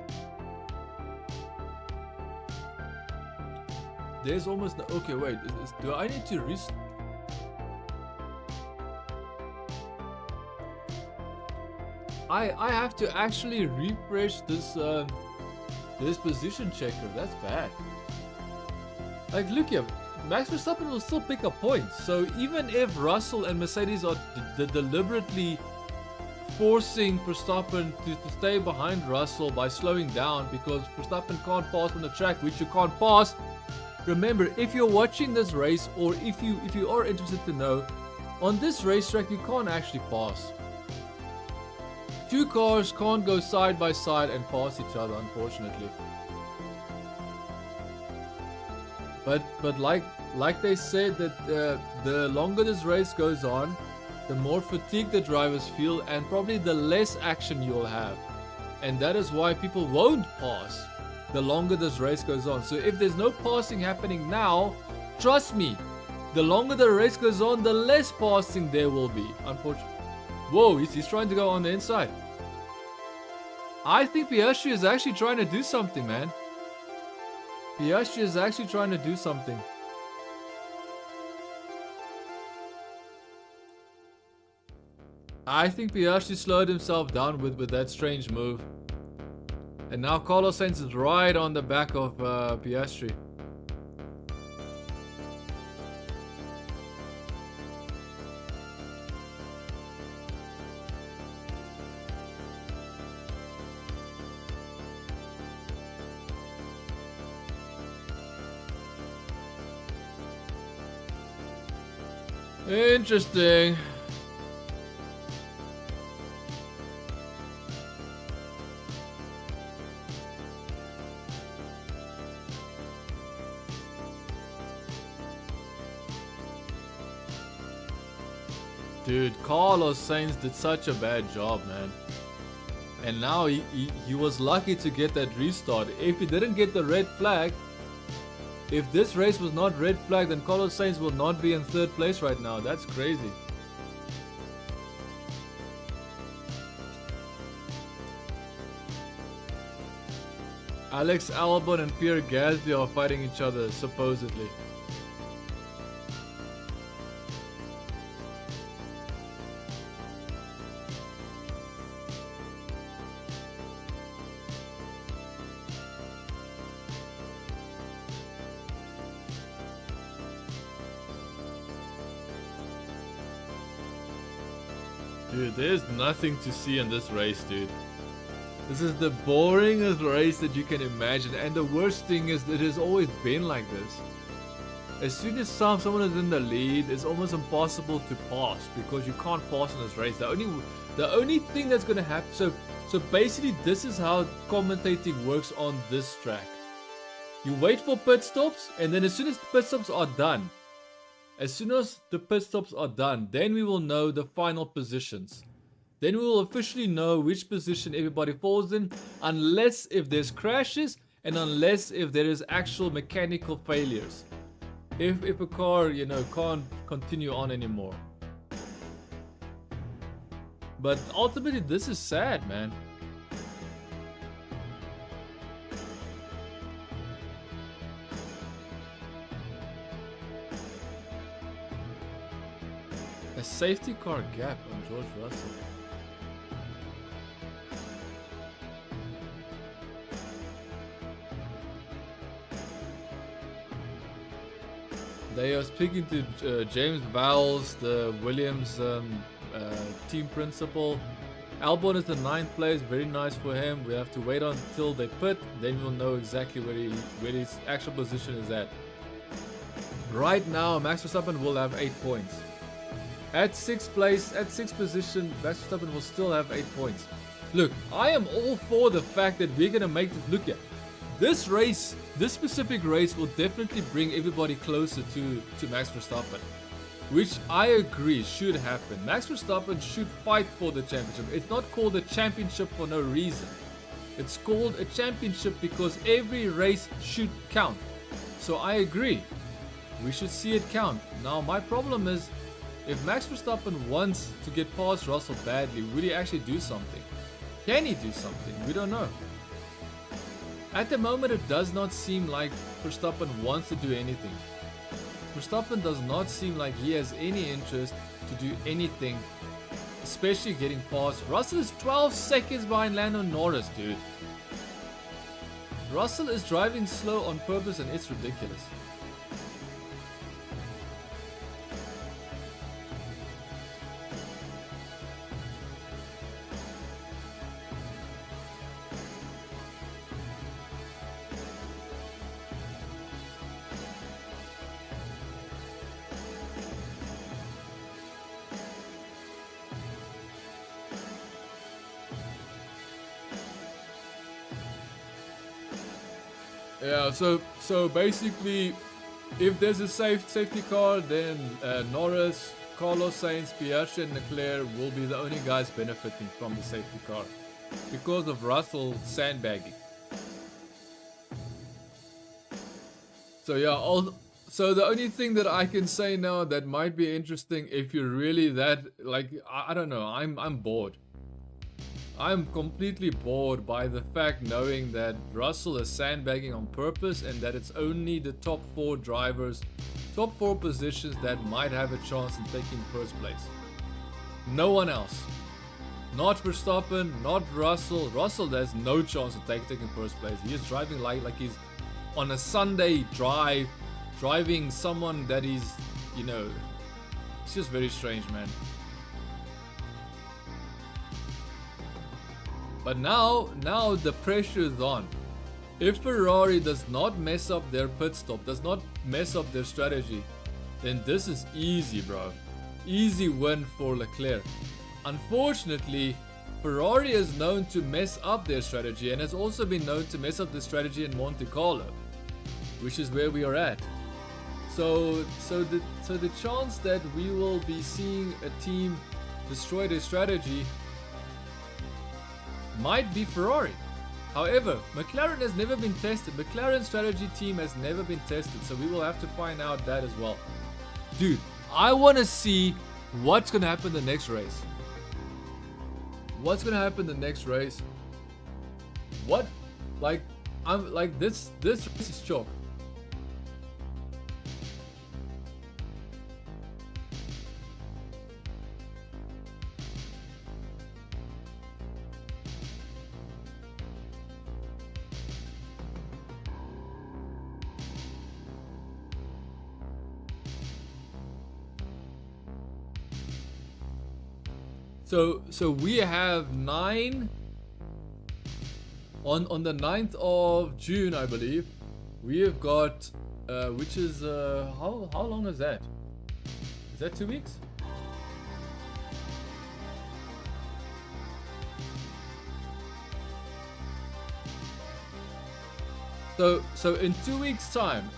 There's almost no. Okay, wait. Do I need to restart? I have to actually refresh this this position checker. That's bad. Like, look here, Max Verstappen will still pick up points. So even if Russell and Mercedes are deliberately forcing Verstappen to stay behind Russell by slowing down because Verstappen can't pass on the track, which you can't pass. Remember, if you're watching this race, or if you are interested to know, on this racetrack you can't actually pass. Two cars can't go side by side and pass each other, unfortunately. But like they said, that the longer this race goes on, the more fatigue the drivers feel, and probably the less action you'll have. And that is why people won't pass the longer this race goes on. So if there's no passing happening now, trust me, the longer the race goes on, the less passing there will be, unfortunately. Whoa, he's trying to go on the inside. I think Piastri is actually trying to do something, man. Piastri is actually trying to do something. I think Piastri slowed himself down with that strange move. And now Carlos Sainz is right on the back of Piastri. Interesting. Dude, Carlos Sainz did such a bad job, man. And now he was lucky to get that restart. If he didn't get the red flag, if this race was not red flagged, then Carlos Sainz will not be in 3rd place right now. That's crazy. Alex Albon and Pierre Gasly are fighting each other, supposedly. Dude, there's nothing to see in this race, dude. This is the boringest race that you can imagine, and the worst thing is it has always been like this. As soon as someone is in the lead, it's almost impossible to pass because you can't pass in this race. The only thing that's gonna happen. So basically, this is how commentating works on this track. You wait for pit stops, and then as soon as the pit stops are done, then we will know the final positions. Then we will officially know which position everybody falls in, unless if there's crashes and unless if there is actual mechanical failures. If a car, you know, can't continue on anymore. But ultimately, this is sad, man. A safety car gap on George Russell. They are speaking to James Vowles, the Williams team principal. Albon is the 9th place, very nice for him. We have to wait until they pit, then we'll know exactly where his actual position is at. Right now, Max Verstappen will have 8 points. At 6th place, at 6th position, Max Verstappen will still have 8 points. Look, I am all for the fact that we're gonna make this. Look here, this race, this specific race will definitely bring everybody closer to Max Verstappen, which I agree should happen. Max Verstappen should fight for the championship. It's not called a championship for no reason. It's called a championship because every race should count. So I agree, we should see it count. Now my problem is, if Max Verstappen wants to get past Russell badly, will he actually do something? Can he do something? We don't know. At the moment, it does not seem like Verstappen wants to do anything. Verstappen does not seem like he has any interest to do anything, especially getting past. Russell is 12 seconds behind Lando Norris, dude. Russell is driving slow on purpose and it's ridiculous. Yeah, so basically, if there's a safety car, then Norris, Carlos Sainz, Piastri and Leclerc will be the only guys benefiting from the safety car because of Russell sandbagging. So yeah, so the only thing that I can say now that might be interesting, if you're really that, like, I don't know, I'm bored. I'm completely bored by the fact knowing that Russell is sandbagging on purpose and that it's only the top 4 drivers, top 4 positions that might have a chance in taking first place. No one else. Not Verstappen, not Russell. Russell has no chance of taking first place. He is driving like he's on a Sunday drive, driving someone that is, you know, it's just very strange, man. But now the pressure is on. If Ferrari does not mess up their pit stop, does not mess up their strategy, then this is easy, bro. Easy win for Leclerc. Unfortunately, Ferrari is known to mess up their strategy and has also been known to mess up the strategy in Monte Carlo, which is where we are at. So the chance that we will be seeing a team destroy their strategy might be Ferrari. However, McLaren has never been tested. McLaren's strategy team has never been tested, so we will have to find out that as well. Dude, I want to see what's going to happen the next race. What's going to happen the next race? What? Like, I'm like this race is chalk. So we have 9 on the 9th of June, I believe. We have got which is how long is that? Is that 2 weeks? So in 2 weeks time,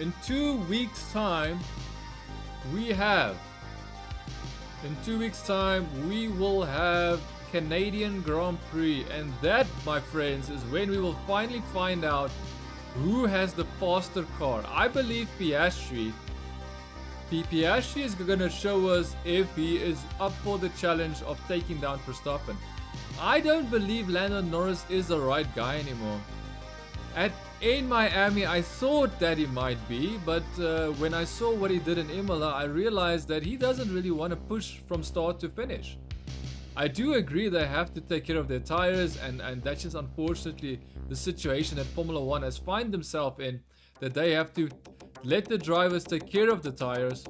we will have Canadian Grand Prix, and that, my friends, is when we will finally find out who has the faster car. I believe Piastri is going to show us if he is up for the challenge of taking down Verstappen. I don't believe Lando Norris is the right guy anymore. In Miami, I thought that he might be, but when I saw what he did in Imola, I realized that he doesn't really want to push from start to finish. I do agree they have to take care of their tires, and that's just unfortunately the situation that Formula 1 has found themselves in, that they have to let the drivers take care of the tires.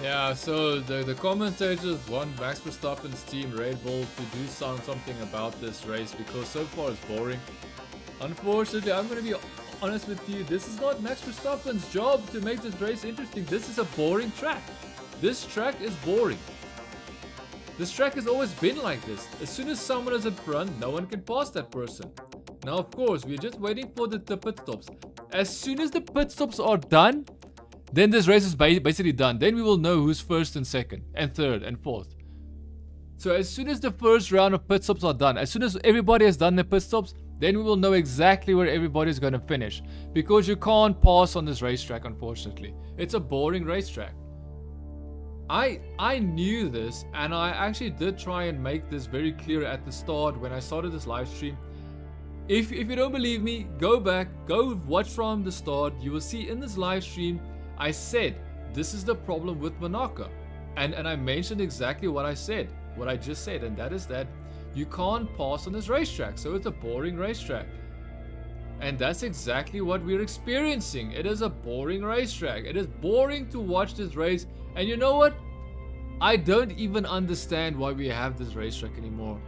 Yeah, so the commentators want Max Verstappen's team, Red Bull, to do something about this race because so far it's boring. Unfortunately, I'm going to be honest with you, this is not Max Verstappen's job to make this race interesting. This is a boring track. This track is boring. This track has always been like this. As soon as someone is in front, no one can pass that person. Now, of course, we're just waiting for the pit stops. As soon as the pit stops are done, then this race is basically done. Then we will know who's first and second and third and fourth. So as soon as the first round of pit stops are done, as soon as everybody has done their pit stops, then we will know exactly where everybody's going to finish. Because you can't pass on this racetrack, unfortunately. It's a boring racetrack. I knew this, and I actually did try and make this very clear at the start when I started this live stream. If you don't believe me, go back, go watch from the start. You will see in this live stream, I said, this is the problem with Monaco. And I mentioned exactly what I said, what I just said, and that is that you can't pass on this racetrack, so it's a boring racetrack. And that's exactly what we're experiencing. It is a boring racetrack. It is boring to watch this race, and you know what? I don't even understand why we have this racetrack anymore.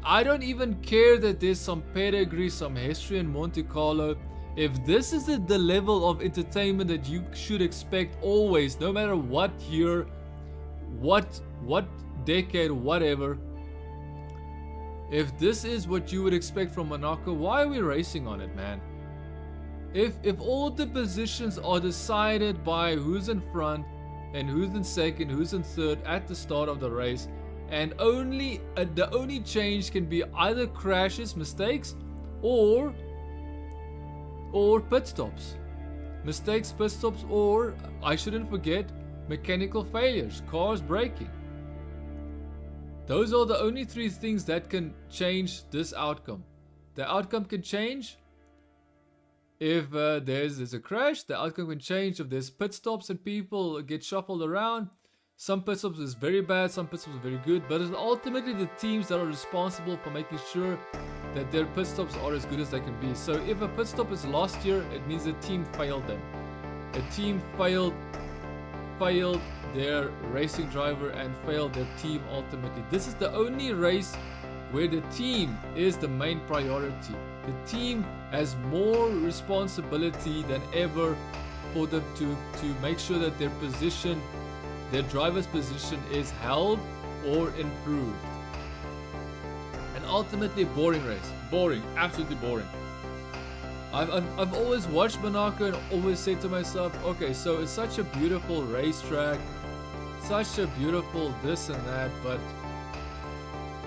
I don't even care that there's some pedigree, some history in Monte Carlo. If this is the level of entertainment that you should expect always, no matter what year, what decade, whatever, if this is what you would expect from Monaco, why are we racing on it, man? If all the positions are decided by who's in front and who's in second, who's in third at the start of the race, and the only change can be either crashes, mistakes, or pit stops. Mistakes, pit stops, or, I shouldn't forget, mechanical failures, cars braking. Those are the only 3 things that can change this outcome. The outcome can change if there's a crash, the outcome can change. If there's pit stops and people get shuffled around, some pit stops is very bad, some pit stops are very good, but it's ultimately the teams that are responsible for making sure that their pit stops are as good as they can be. So if a pit stop is lost here, it means the team failed them. A team failed their racing driver and failed their team ultimately. This is the only race where the team is the main priority. The team has more responsibility than ever for them to make sure that their position, their driver's position is held or improved. And ultimately, boring race. Boring, absolutely boring. I've always watched Monaco and always said to myself, okay, so it's such a beautiful racetrack, such a beautiful this and that, but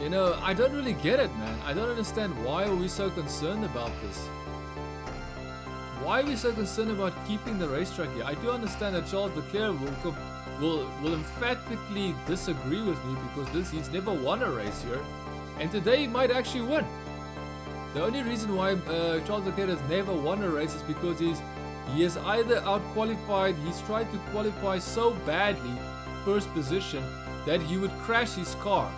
you know, I don't really get it, man. I don't understand why are we so concerned about this. Why are we so concerned about keeping the racetrack here? I do understand that Charles Leclerc will emphatically disagree with me because he's never won a race here, and today he might actually win. The only reason why Charles Leclerc has never won a race is because he is either out-qualified, he's tried to qualify so badly, first position, that he would crash his car.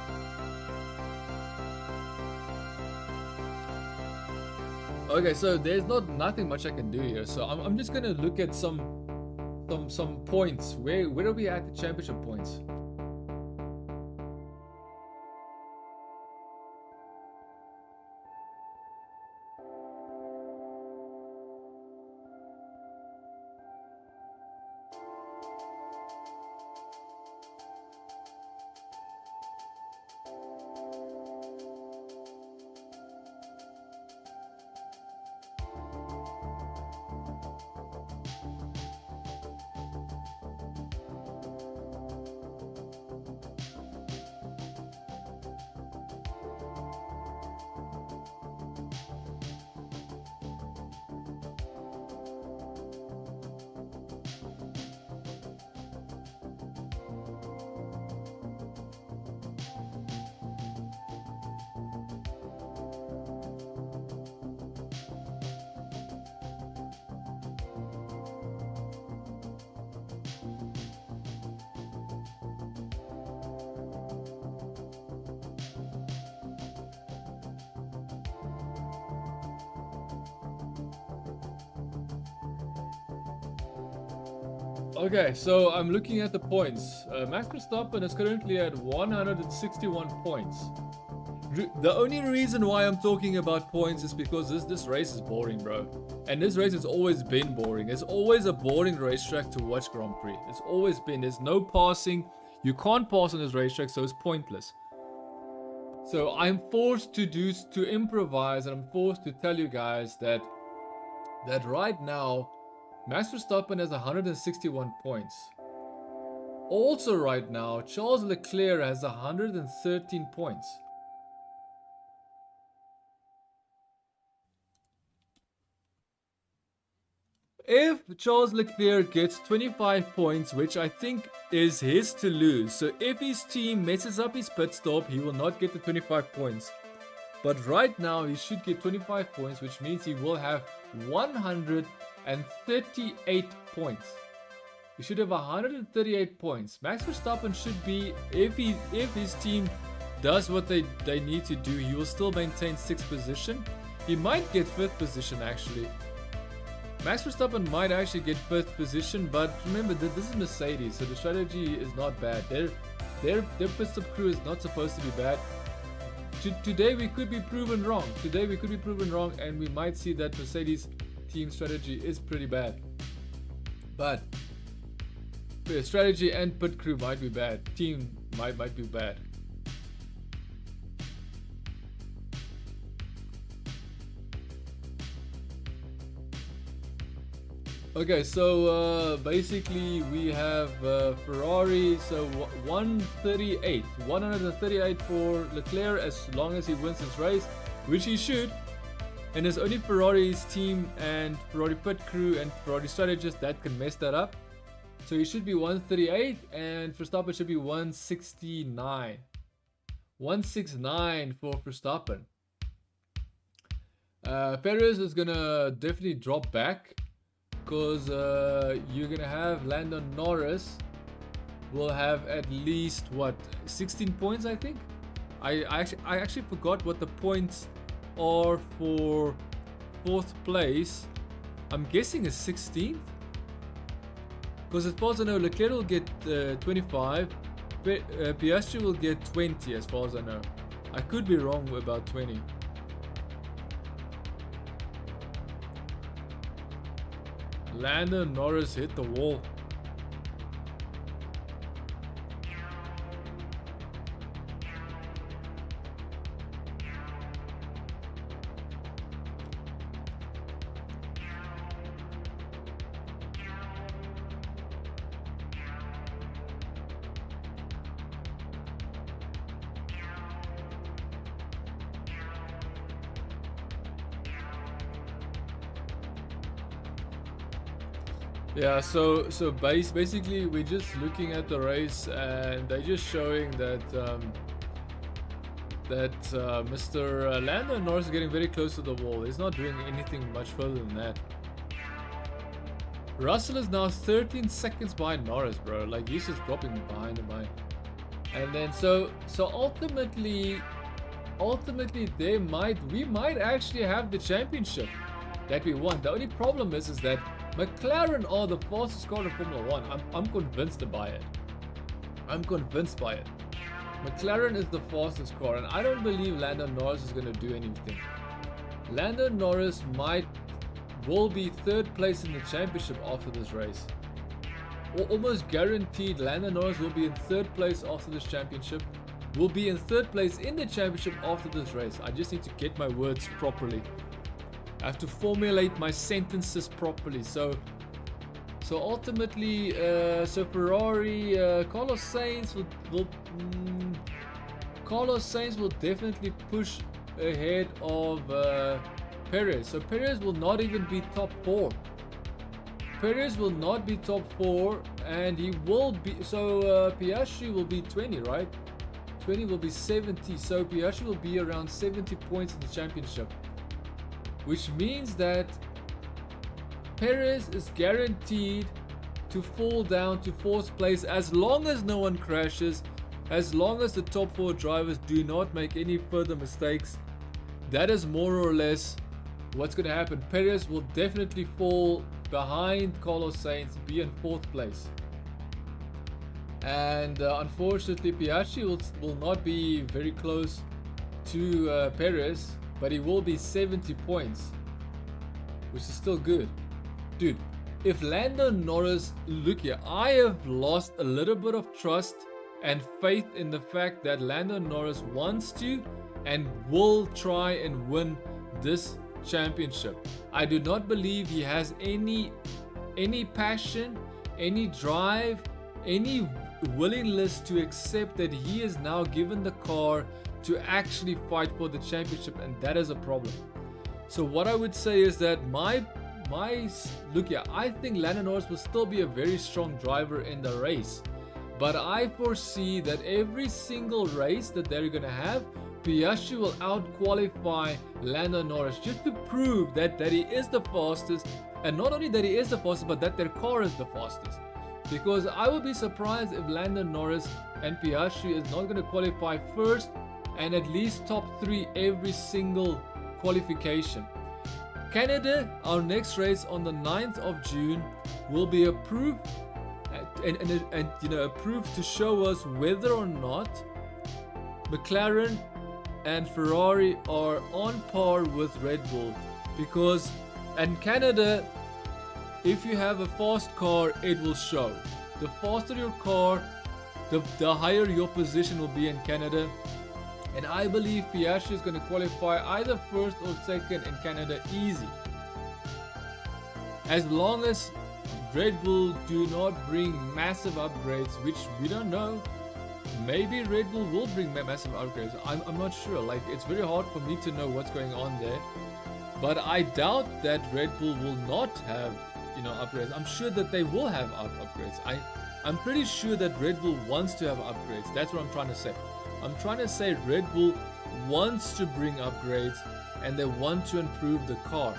Okay, so there's nothing much I can do here, so I'm just gonna look at some points. Where are we at the championship points? Okay, so I'm looking at the points. Max Verstappen is currently at 161 points. The only reason why I'm talking about points is because this race is boring, bro. And this race has always been boring. It's always a boring racetrack to watch Grand Prix. It's always been. There's no passing. You can't pass on this racetrack, so it's pointless. So I'm forced to improvise, and I'm forced to tell you guys that right now, Max Verstappen has 161 points. Also right now, Charles Leclerc has 113 points. If Charles Leclerc gets 25 points, which I think is his to lose, so if his team messes up his pit stop, he will not get the 25 points. But right now, he should get 25 points, which means he will have 138 points. He should have 138 points. Max Verstappen should be, if his team does what they need to do, he will still maintain 6th position. He might get 5th position actually. Max Verstappen might actually get 5th position, but remember that this is Mercedes, so the strategy is not bad. Their pit stop crew is not supposed to be bad. Today we could be proven wrong. And we might see that Mercedes team strategy is pretty bad. But the strategy and pit crew might be bad. Team might be bad. Okay, so basically we have Ferrari, so 138 for Leclerc as long as he wins this race, which he should. And there's only Ferrari's team and Ferrari pit crew and Ferrari strategist that can mess that up. So he should be 138 and Verstappen should be 169. 169 for Verstappen. Perez is gonna definitely drop back because you're gonna have Lando Norris will have at least what 16 points, I think. I actually forgot what the points are for 4th place. I'm guessing it's 16th, because as far as I know, Leclerc will get 25, Piastri will get 20 as far as I know. I could be wrong about 20. Lando Norris hit the wall. Yeah, so basically we're just looking at the race and they're just showing that Mr. Lando Norris is getting very close to the wall. He's not doing anything much further than that. Russell is now 13 seconds behind Norris, bro. Like, he's just dropping behind him. And then so ultimately we might actually have the championship that we want. The only problem is that McLaren are the fastest car in Formula 1. I'm convinced by it. I'm convinced by it. McLaren is the fastest car, and I don't believe Lando Norris is going to do anything. Lando Norris will be 3rd place in the championship after this race. Almost guaranteed Lando Norris will be in 3rd place after this championship. Will be in 3rd place in the championship after this race. I just need to get my words properly. I have to formulate my sentences properly. So ultimately, so Ferrari, Carlos Sainz will definitely push ahead of Perez. So Perez will not even be top 4. Perez will not be top 4, and he will be. So Piastri will be 20, right? 20 will be 70. So Piastri will be around 70 points in the championship, which means that Perez is guaranteed to fall down to 4th place as long as no one crashes, as long as the top 4 drivers do not make any further mistakes. That is more or less what's going to happen. Perez will definitely fall behind Carlos Sainz, be in 4th place. And unfortunately, Piastri will not be very close to Perez, but he will be 70 points, which is still good. Dude, if Lando Norris, look here, I have lost a little bit of trust and faith in the fact that Lando Norris wants to and will try and win this championship. I do not believe he has any passion, any drive, any willingness to accept that he is now given the car to actually fight for the championship, and that is a problem. So what I would say is that look here, I think Lando Norris will still be a very strong driver in the race, but I foresee that every single race that they're gonna have, Piastri will out-qualify Lando Norris just to prove that he is the fastest, and not only that he is the fastest, but that their car is the fastest. Because I would be surprised if Lando Norris and Piastri is not going to qualify first and at least top 3 every single qualification. Canada, our next race on the 9th of June, will be approved and approved to show us whether or not McLaren and Ferrari are on par with Red Bull. Because in Canada, if you have a fast car, it will show. The faster your car, the higher your position will be in Canada. And I believe Piastri is going to qualify either 1st or 2nd in Canada easy. As long as Red Bull do not bring massive upgrades, which we don't know. Maybe Red Bull will bring massive upgrades. I'm not sure. Like, it's very hard for me to know what's going on there. But I doubt that Red Bull will not have, upgrades. I'm sure that they will have upgrades. I'm pretty sure that Red Bull wants to have upgrades. That's what I'm trying to say. I'm trying to say Red Bull wants to bring upgrades, and they want to improve the car.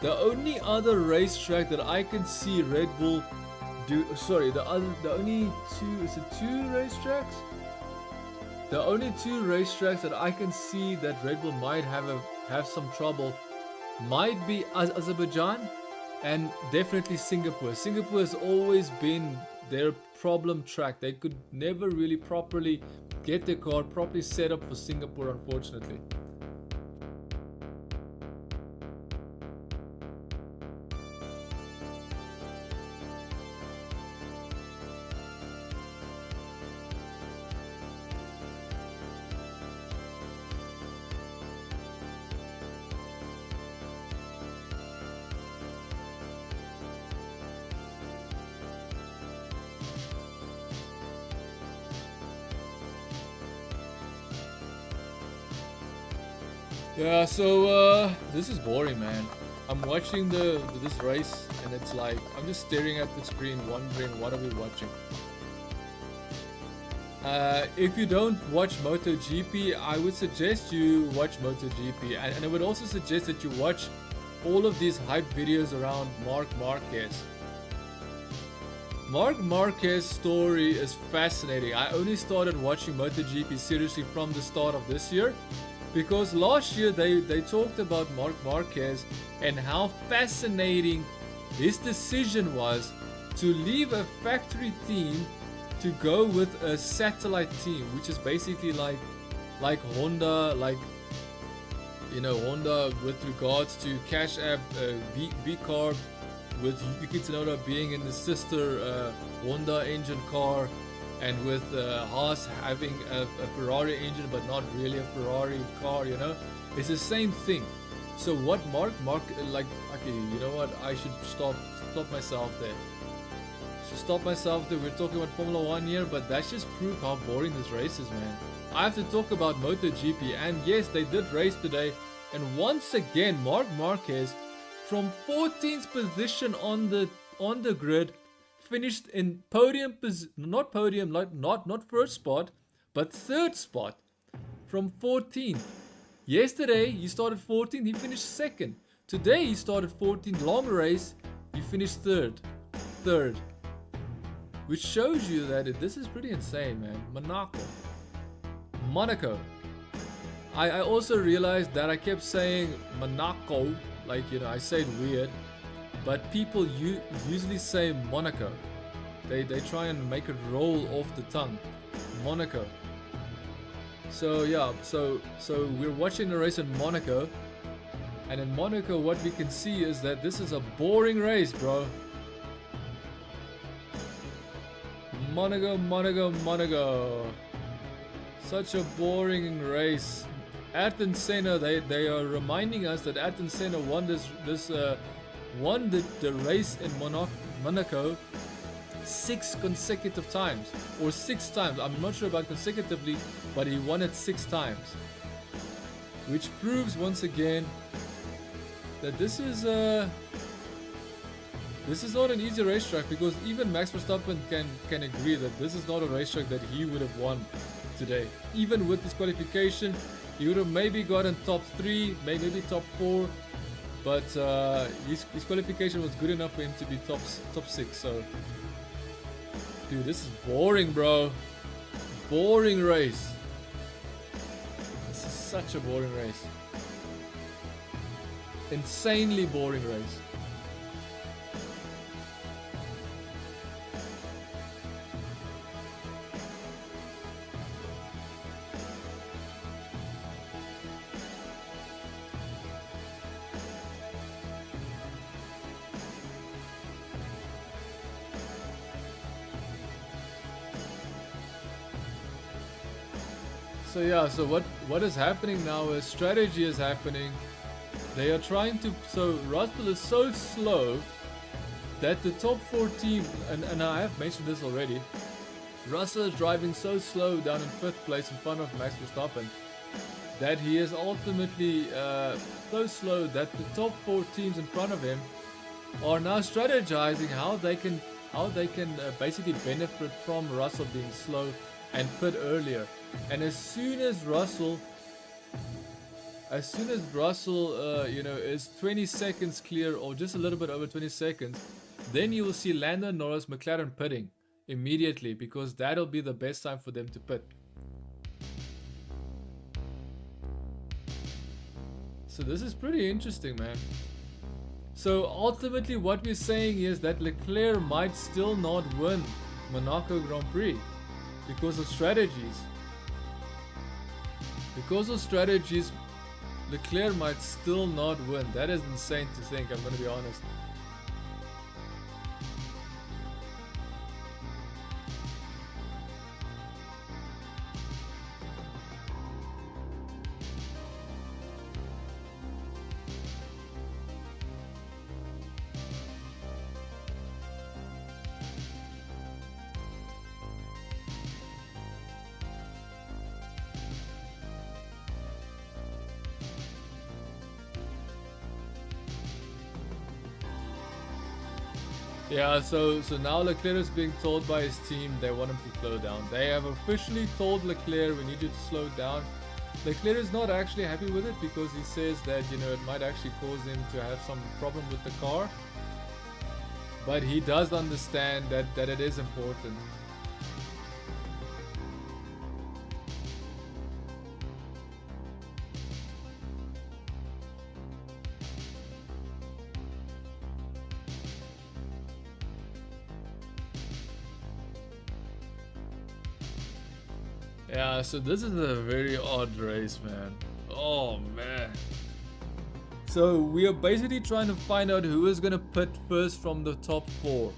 The only other racetrack that I can see Red Bull do, sorry, the only two, is it two racetracks? The only two racetracks that I can see that Red Bull might have some trouble might be Azerbaijan and definitely Singapore. Singapore has always been their problem track. They could never really properly get their car properly set up for Singapore, unfortunately. Yeah, so this is boring, man. I'm watching this race and it's like I'm just staring at the screen wondering what are we watching. If you don't watch MotoGP, I would suggest you watch MotoGP, and I would also suggest that you watch all of these hype videos around Marc Marquez. Marc Marquez's story is fascinating. I only started watching MotoGP seriously from the start of this year, because last year they talked about Marc Marquez and how fascinating his decision was to leave a factory team to go with a satellite team, which is basically like Honda, like, you know, Honda with regards to Cash App, V-Carb, with Yuki Tsunoda being in the sister Honda engine car, and with Haas having a Ferrari engine but not really a Ferrari car, you know, it's the same thing. So what Marc, like, okay, you know what, I should stop myself there. We're talking about Formula 1 here, but that's just proof how boring this race is, man. I have to talk about MotoGP, and yes, they did race today, and once again Marc Marquez from 14th position on the grid finished in not first spot, but third spot from 14th. Yesterday he started 14th, he finished second. Today he started 14th, long race, he finished third, which shows you that this is pretty insane, man. Monaco. I also realized that I kept saying Monaco, like, you know, I say it weird, but people usually say Monaco. They try and make it roll off the tongue. Monaco. So yeah, so we're watching the race in Monaco, and in Monaco what we can see is that this is a boring race, bro. Monaco. Such a boring race. Ayrton Senna, they are reminding us that Ayrton Senna won won the race in Monaco 6 consecutive times, or 6 times. I'm not sure about consecutively, but he won it 6 times, which proves once again that this is not an easy racetrack, because even Max Verstappen can agree that this is not a racetrack that he would have won today. Even with this qualification, he would have maybe gotten top 3, maybe top 4, but his qualification was good enough for him to be top 6. So, dude, this is boring, bro. Boring race. This is such a boring race. Insanely boring race. So yeah, so what is happening now is strategy is happening. They are trying to, so Russell is so slow that the top 4 team, and I have mentioned this already, Russell is driving so slow down in 5th place in front of Max Verstappen that he is ultimately so slow that the top 4 teams in front of him are now strategizing how they can basically benefit from Russell being slow and pit earlier. And as soon as Russell as soon as Russell, you know, is 20 seconds clear or just a little bit over 20 seconds, then you will see Lando Norris, McLaren pitting immediately, because that'll be the best time for them to pit. So this is pretty interesting, man. So ultimately what we're saying is that Leclerc might still not win Monaco Grand Prix because of strategies. Because of strategies, Leclerc might still not win. That is insane to think, I'm going to be honest. Yeah, so now Leclerc is being told by his team they want him to slow down. They have officially told Leclerc, we need you to slow down. Leclerc is not actually happy with it because he says that, you know, it might actually cause him to have some problem with the car. But he does understand that it is important. Yeah, so this is a very odd race, man. Oh, man. So we are basically trying to find out who is going to pit first from the top 4.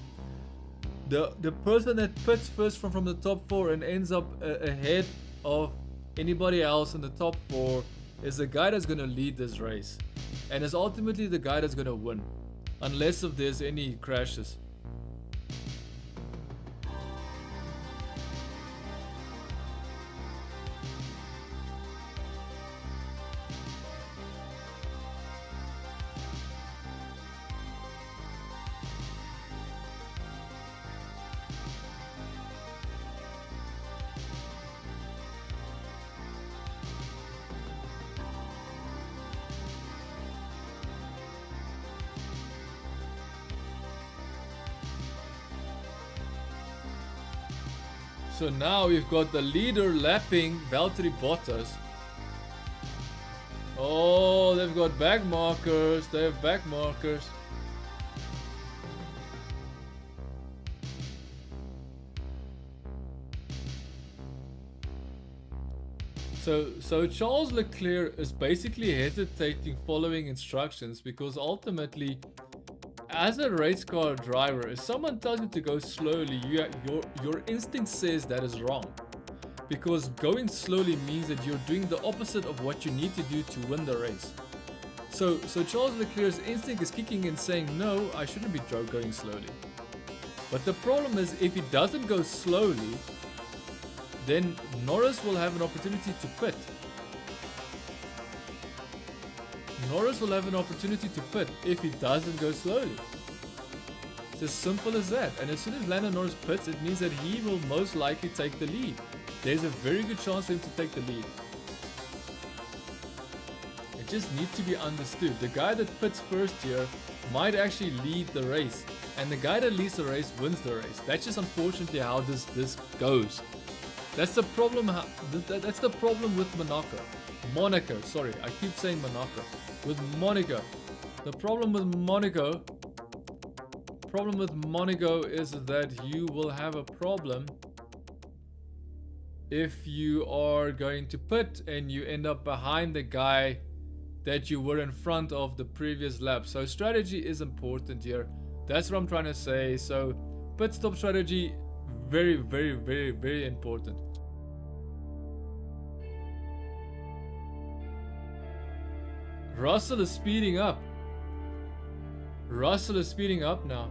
The person that pits first from the top 4 and ends up ahead of anybody else in the top 4 is the guy that's going to lead this race. And is ultimately the guy that's going to win. Unless if there's any crashes. So now we've got the leader lapping Valtteri Bottas. Oh, they've got back markers. They have back markers. So Charles Leclerc is basically hesitating following instructions because ultimately, as a race car driver, if someone tells you to go slowly, your instinct says that is wrong. Because going slowly means that you're doing the opposite of what you need to do to win the race. So Charles Leclerc's instinct is kicking in saying, no, I shouldn't be going slowly. But the problem is, if he doesn't go slowly, then Norris will have an opportunity to pit. Norris will have an opportunity to pit if he doesn't go slowly. It's as simple as that. And as soon as Lando Norris pits, it means that he will most likely take the lead. There's a very good chance for him to take the lead. It just needs to be understood. The guy that pits first here might actually lead the race. And the guy that leads the race wins the race. That's just unfortunately how this goes. That's the problem. That's the problem with Monaco. Sorry, I keep saying Monaco. With Monaco, the problem with Monaco is that you will have a problem if you are going to pit and you end up behind the guy that you were in front of the previous lap. So strategy is important here. That's what I'm trying to say. So pit stop strategy, very, very, very, very important. Russell is speeding up. Russell is speeding up now.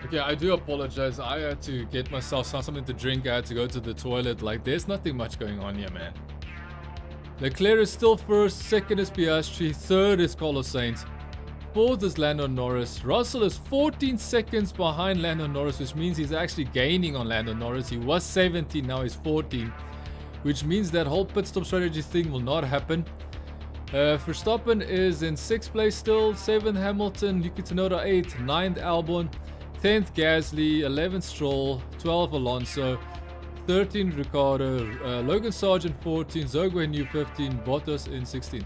Okay, I do apologize. I had to get myself something to drink. I had to go to the toilet. Like, there's nothing much going on here, man. Leclerc is still first. Second is Piastri. Third is Carlos Sainz. Fourth is Lando Norris. Russell is 14 seconds behind Lando Norris, which means he's actually gaining on Lando Norris. He was 17, now he's 14. Which means that whole pit stop strategy thing will not happen. Verstappen is in 6th place still. 7th Hamilton. Yuki Tsunoda 8th. 9th Albon. 10th Gasly, 11th Stroll, 12th Alonso, 13th Ricciardo, Logan Sargent 14th, Zhou New 15th, Bottas in 16th.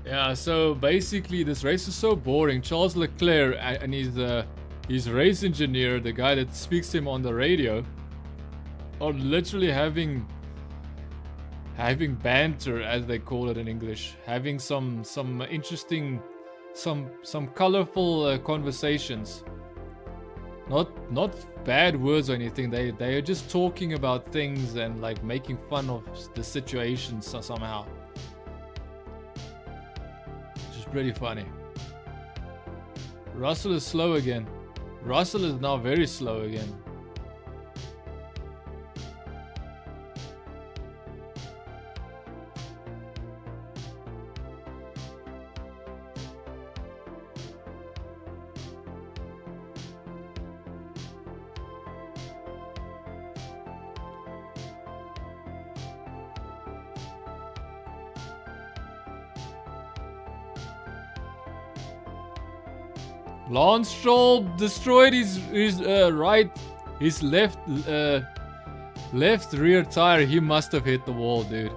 Yeah, so basically this race is so boring. Charles Leclerc and his race engineer, the guy that speaks to him on the radio, are literally having banter, as they call it in English, having some interesting, some colorful conversations. Not bad words or anything. They are just talking about things and like making fun of the situation somehow. Pretty funny. Russell is slow again. Russell is now very slow again. Lance Stroll destroyed his left rear tire. He must have hit the wall, dude.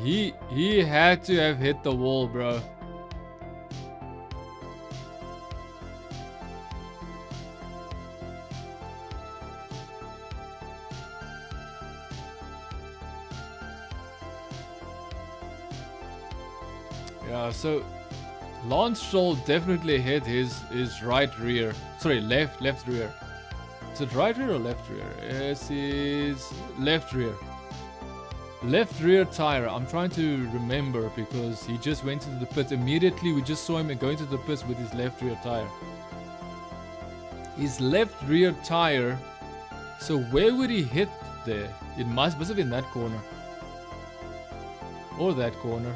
He had to have hit the wall, bro. Yeah, so Lance Stroll definitely hit his right rear. Sorry, left rear. Is it right rear or left rear? Yes, it's left rear. Left rear tire. I'm trying to remember because he just went into the pits. Immediately we just saw him go into the pits with his left rear tire. His left rear tire. So where would he hit there? It must have been that corner. Or that corner.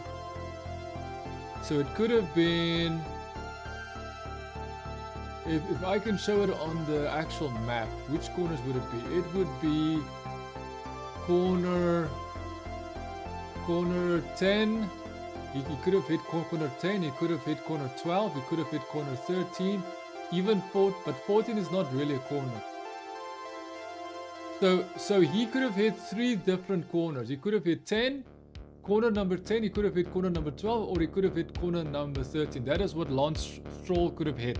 So it could have been, if I can show it on the actual map, which corners would it be? It would be corner 10. He could have hit corner 10, he could have hit corner 12, he could have hit corner 13, even 4, but 14 is not really a corner. So he could have hit 3 different corners. He could have hit 10, corner number 10, he could have hit corner number 12, or he could have hit corner number 13. That is what Lance Stroll could have hit.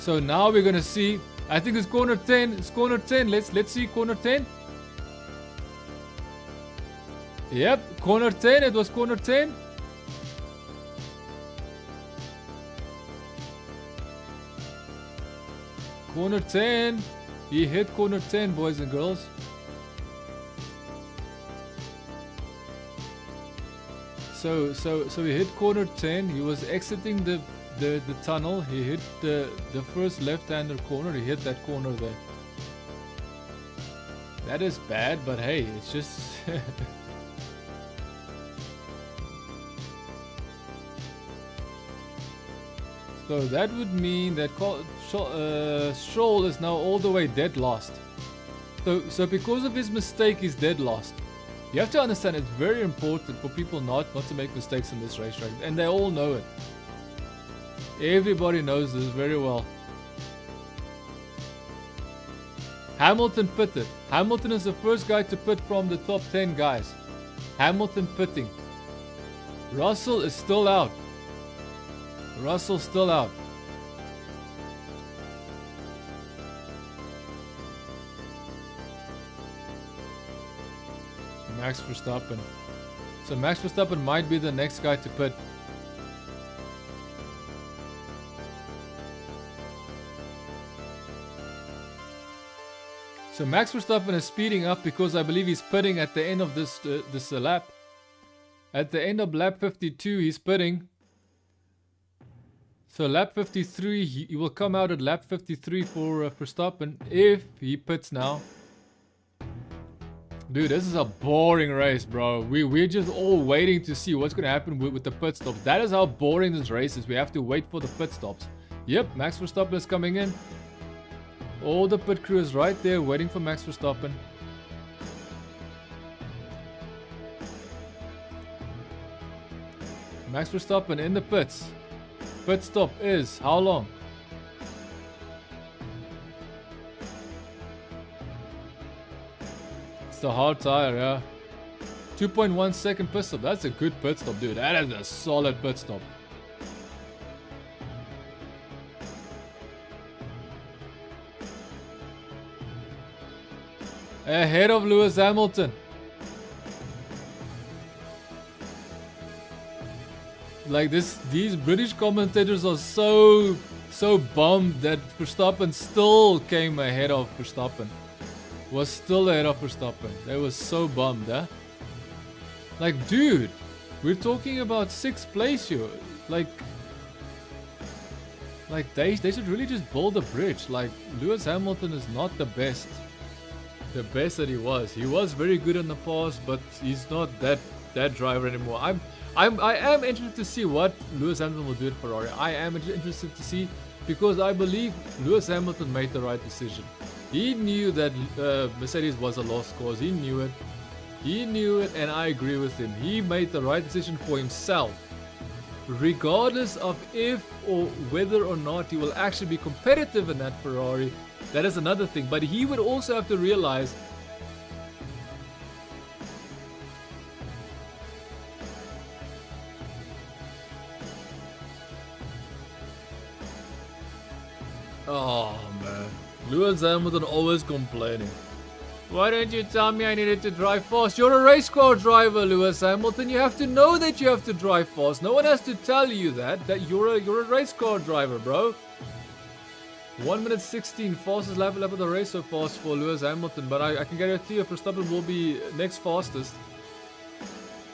So now we're gonna see. I think it's corner 10. It's corner 10. Let's see corner 10. Yep, corner 10. It was corner 10. Corner 10. He hit corner 10, boys and girls. So he hit corner 10. He was exiting the tunnel. He hit the first left-hander corner. He hit that corner there. That is bad, but hey, it's just so that would mean that Stroll is now all the way dead last. So because of his mistake, he's dead last. You have to understand it's very important for people not to make mistakes in this racetrack, and they all know it. Everybody knows this very well. Hamilton pitted. Hamilton is the first guy to pit from the top 10 guys. Hamilton pitting. Russell is still out. Russell's still out. Max Verstappen. So Max Verstappen might be the next guy to pit. So Max Verstappen is speeding up because I believe he's pitting at the end of this lap. At the end of lap 52, he's pitting. So lap 53, he will come out at lap 53 for Verstappen if he pits now. Dude, this is a boring race, bro. We're just all waiting to see what's going to happen with the pit stop. That is how boring this race is. We have to wait for the pit stops. Yep, Max Verstappen is coming in. All the pit crew is right there waiting for Max Verstappen. Max Verstappen in the pits. Pit stop is how long? It's the hard tire, yeah. 2.1 second pit stop. That's a good pit stop, dude. That is a solid pit stop. Ahead of Lewis Hamilton. Like these British commentators are so bummed that Verstappen still came ahead of Verstappen. Was still ahead of Verstappen. They were so bummed, huh? Like, dude, we're talking about 6th place here. Like they should really just build a bridge. Like, Lewis Hamilton is not the best that he was. He was very good in the past, but he's not that driver anymore. I am interested to see what Lewis Hamilton will do at Ferrari. I am interested to see, because I believe Lewis Hamilton made the right decision. He knew that Mercedes was a lost cause. He knew it. He knew it, and I agree with him. He made the right decision for himself. Regardless of if or whether or not he will actually be competitive in that Ferrari, that is another thing. But he would also have to realize oh man, Lewis Hamilton always complaining. Why don't you tell me I needed to drive fast? You're a race car driver, Lewis Hamilton. You have to know that you have to drive fast. No one has to tell you that you're a race car driver, bro. 1 minute 16, fastest lap of the race so fast for Lewis Hamilton. But I can guarantee you Verstappen will be next fastest.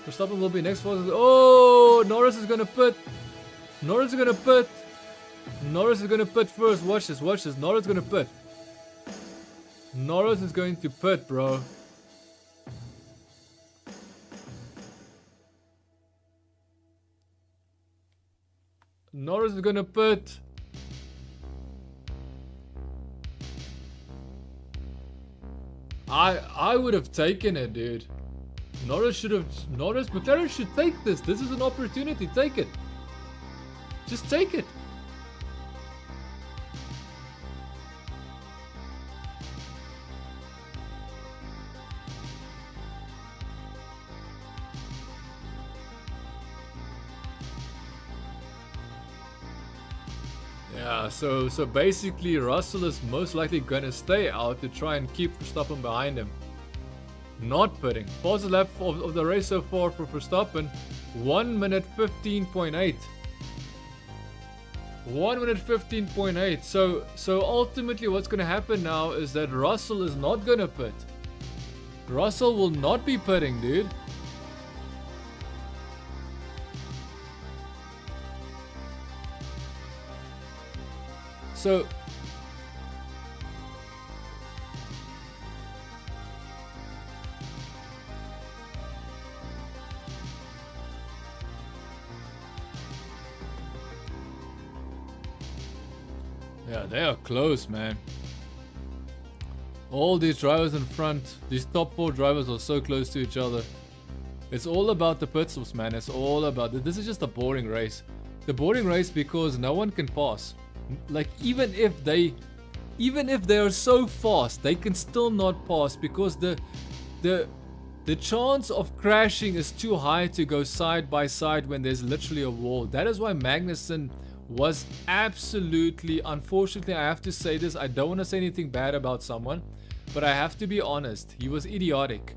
Verstappen will be next fastest. Oh, Norris is gonna pit. Norris is gonna pit. Norris is gonna pit first. Watch this. Watch this. Norris is gonna pit. Norris is going to pit, bro. Norris is gonna pit. I would have taken it, dude. McLaren should take this. This is an opportunity. Take it. Just take it. Yeah, so basically Russell is most likely gonna stay out to try and keep Verstappen behind him. Not pitting. Fastest lap of the race so far for Verstappen, 1 minute 15.8. 1 minute 15.8. So ultimately what's gonna happen now is that Russell is not gonna pit. Russell will not be pitting, dude. So yeah, they are close, man. All these drivers in front, these top 4 drivers are so close to each other. It's all about the pit stops, man. It's all about it. This is just a boring race. The boring race because no one can pass. Like even if they are so fast, they can still not pass because the chance of crashing is too high to go side by side when there's literally a wall. That is why Magnussen was absolutely, unfortunately I have to say this, I don't want to say anything bad about someone, but I have to be honest, he was idiotic.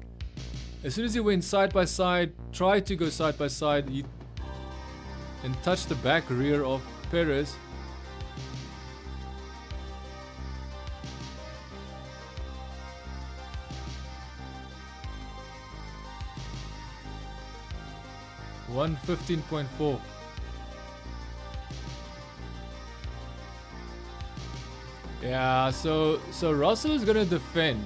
As soon as he went side by side, tried to go side by side, and touched the back rear of Perez. $115.4. Yeah, so Russell is gonna defend.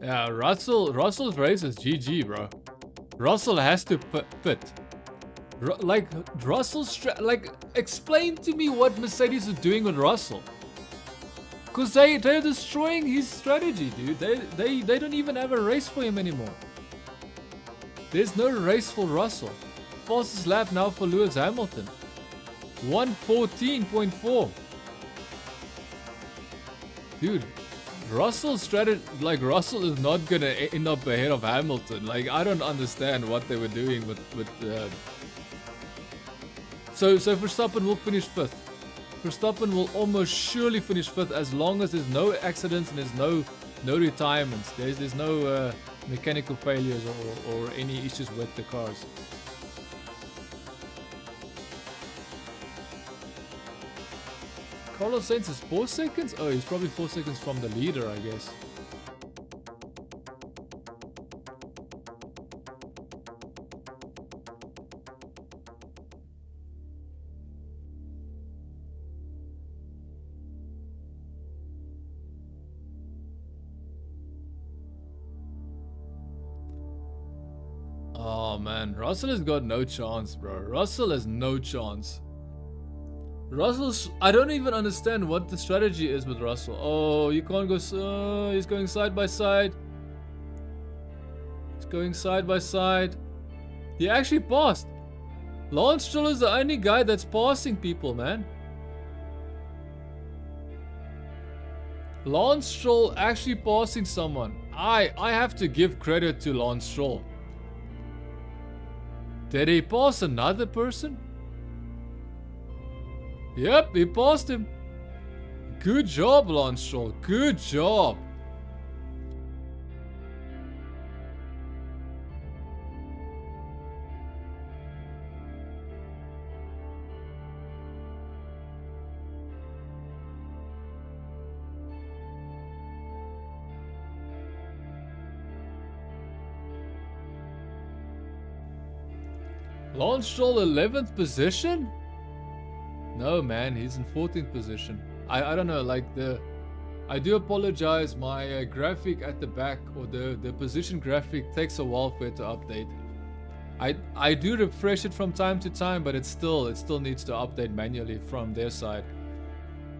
Yeah, Russell's race is GG, bro. Russell has to pit. Explain to me what Mercedes is doing with Russell. Cause they're destroying his strategy, dude. They don't even have a race for him anymore. There's no race for Russell. Fastest lap now for Lewis Hamilton. 114.4. Dude. Russell's strategy, Russell is not gonna end up ahead of Hamilton. Like, I don't understand what they were doing with So Verstappen will finish 5th. Verstappen will almost surely finish 5th as long as there's no accidents and there's no retirements. There's no mechanical failures or any issues with the cars. Carlos Sainz is 4 seconds? Oh, he's probably 4 seconds from the leader, I guess. Oh man, Russell has got no chance, bro. Russell has no chance. I don't even understand what the strategy is with Russell. Oh, you can't go, he's going side by side. He's going side by side. He actually passed. Lance Stroll is the only guy that's passing people, man. Lance Stroll actually passing someone. I have to give credit to Lance Stroll. Did he pass another person? Yep, he passed him. Good job, Lance Stroll. Good job. Lance Stroll 11th position? No man, he's in 14th position. I don't know, like I do apologize, my graphic at the back or the position graphic takes a while for it to update. I do refresh it from time to time, but it still needs to update manually from their side.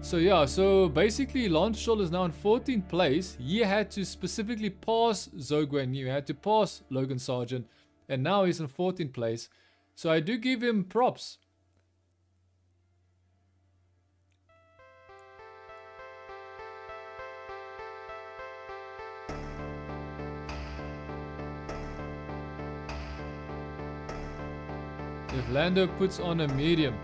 So yeah, so basically Lance Stroll is now in 14th place. He had to specifically pass Zhou Guanyu, he had to pass Logan Sargent, and now he's in 14th place. So I do give him props. If Lando puts on a medium.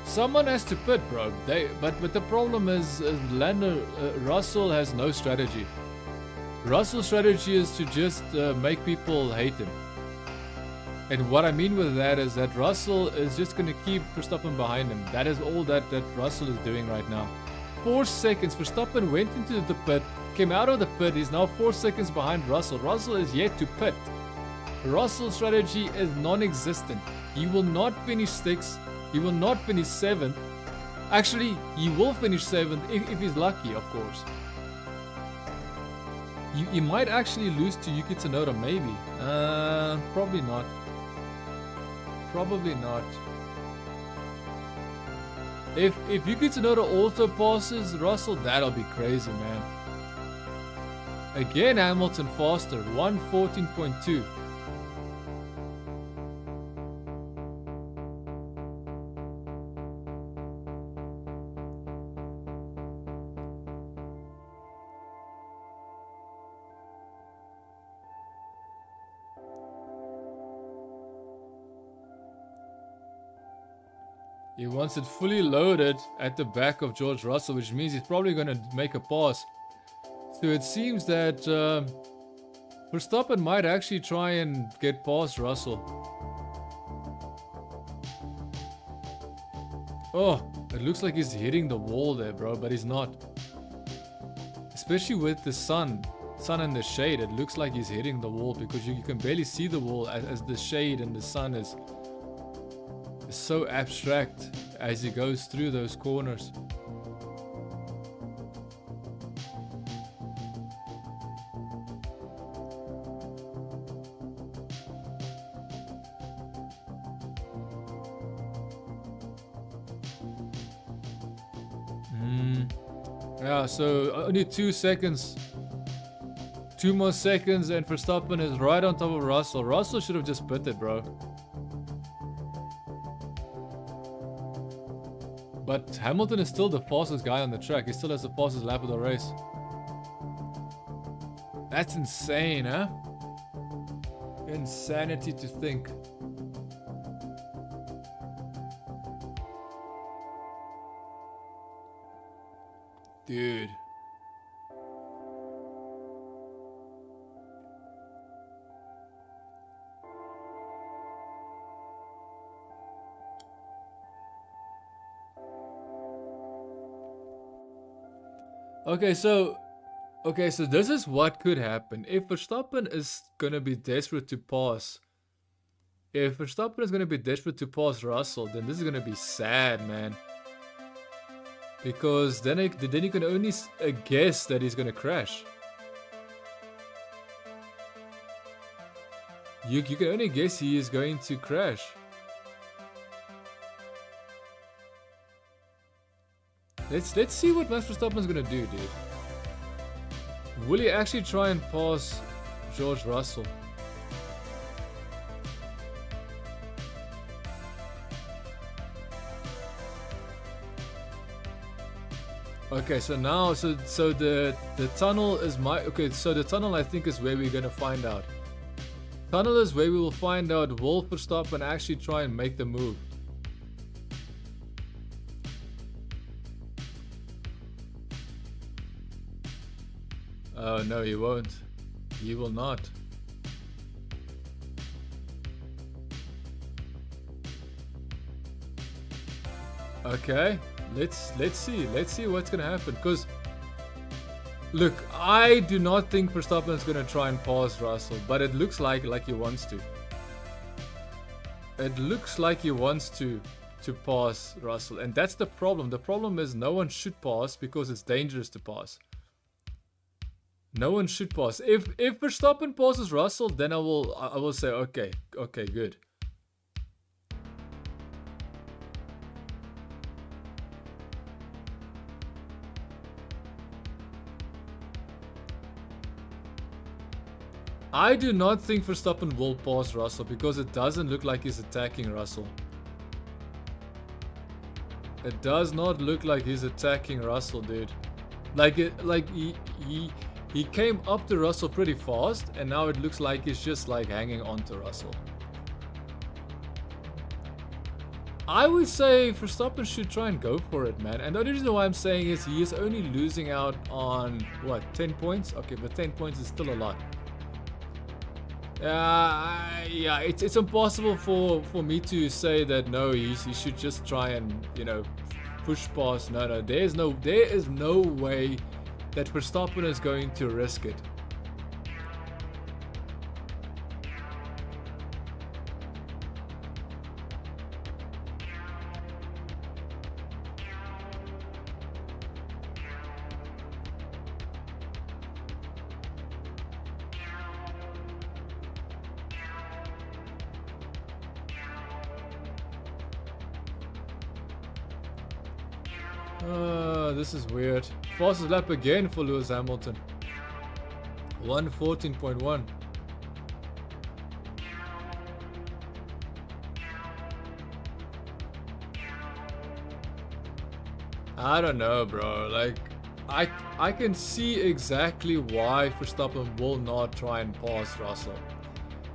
Someone has to pit, bro. But the problem is Russell has no strategy. Russell's strategy is to just make people hate him. And what I mean with that is that Russell is just going to keep Verstappen behind him. That is all that Russell is doing right now. 4 seconds. Verstappen went into the pit, came out of the pit. He's now 4 seconds behind Russell. Russell is yet to pit. Russell's strategy is non-existent. He will not finish 6th. He will not finish 7th. Actually, he will finish 7th if he's lucky, of course. He might actually lose to Yuki Tsunoda, maybe. Probably not. Probably not. If Yuki Tsunoda also passes Russell, that'll be crazy, man. Again, Hamilton faster, 1:14.2. He wants it fully loaded at the back of George Russell, which means he's probably going to make a pass. So it seems that Verstappen might actually try and get past Russell. Oh, it looks like he's hitting the wall there, bro, but he's not. Especially with the sun and the shade, it looks like he's hitting the wall because you can barely see the wall as the shade and the sun is so abstract as he goes through those corners. Yeah, so only 2 seconds. 2 more seconds and Verstappen is right on top of Russell. Russell should have just pitted, bro. But Hamilton is still the fastest guy on the track. He still has the fastest lap of the race. That's insane, huh? Insanity to think. Dude. Okay, so this is what could happen. If Verstappen is gonna be desperate to pass, Russell, then this is gonna be sad, man. Because then you can only guess that he's gonna crash. You can only guess he is going to crash. Let's see what Max Verstappen's gonna do, dude. Will he actually try and pass George Russell? Okay, so now so the tunnel is so the tunnel I think is where we're gonna find out. Tunnel is where we will find out will Verstappen actually try and make the move. Oh no, he won't. He will not. Okay, let's see what's gonna happen. Cause look, I do not think Verstappen is gonna try and pass Russell, but it looks like he wants to. It looks like he wants to pass Russell, and that's the problem. The problem is no one should pass because it's dangerous to pass. No one should pass. If Verstappen passes Russell, then I will say okay, good. I do not think Verstappen will pass Russell because it doesn't look like he's attacking Russell. It does not look like he's attacking Russell, dude. He came up to Russell pretty fast, and now it looks like he's just like hanging on to Russell. I would say Verstappen should try and go for it, man. And the only reason why I'm saying is he is only losing out on what, 10 points? Okay, but 10 points is still a lot. Yeah, it's impossible for me to say that no, he should just try and, you know, push past. No, there is no way that Verstappen is going to risk it. This is weird. Fastest lap again for Lewis Hamilton. 1:14.1. I don't know, bro. Like, I can see exactly why Verstappen will not try and pass Russell.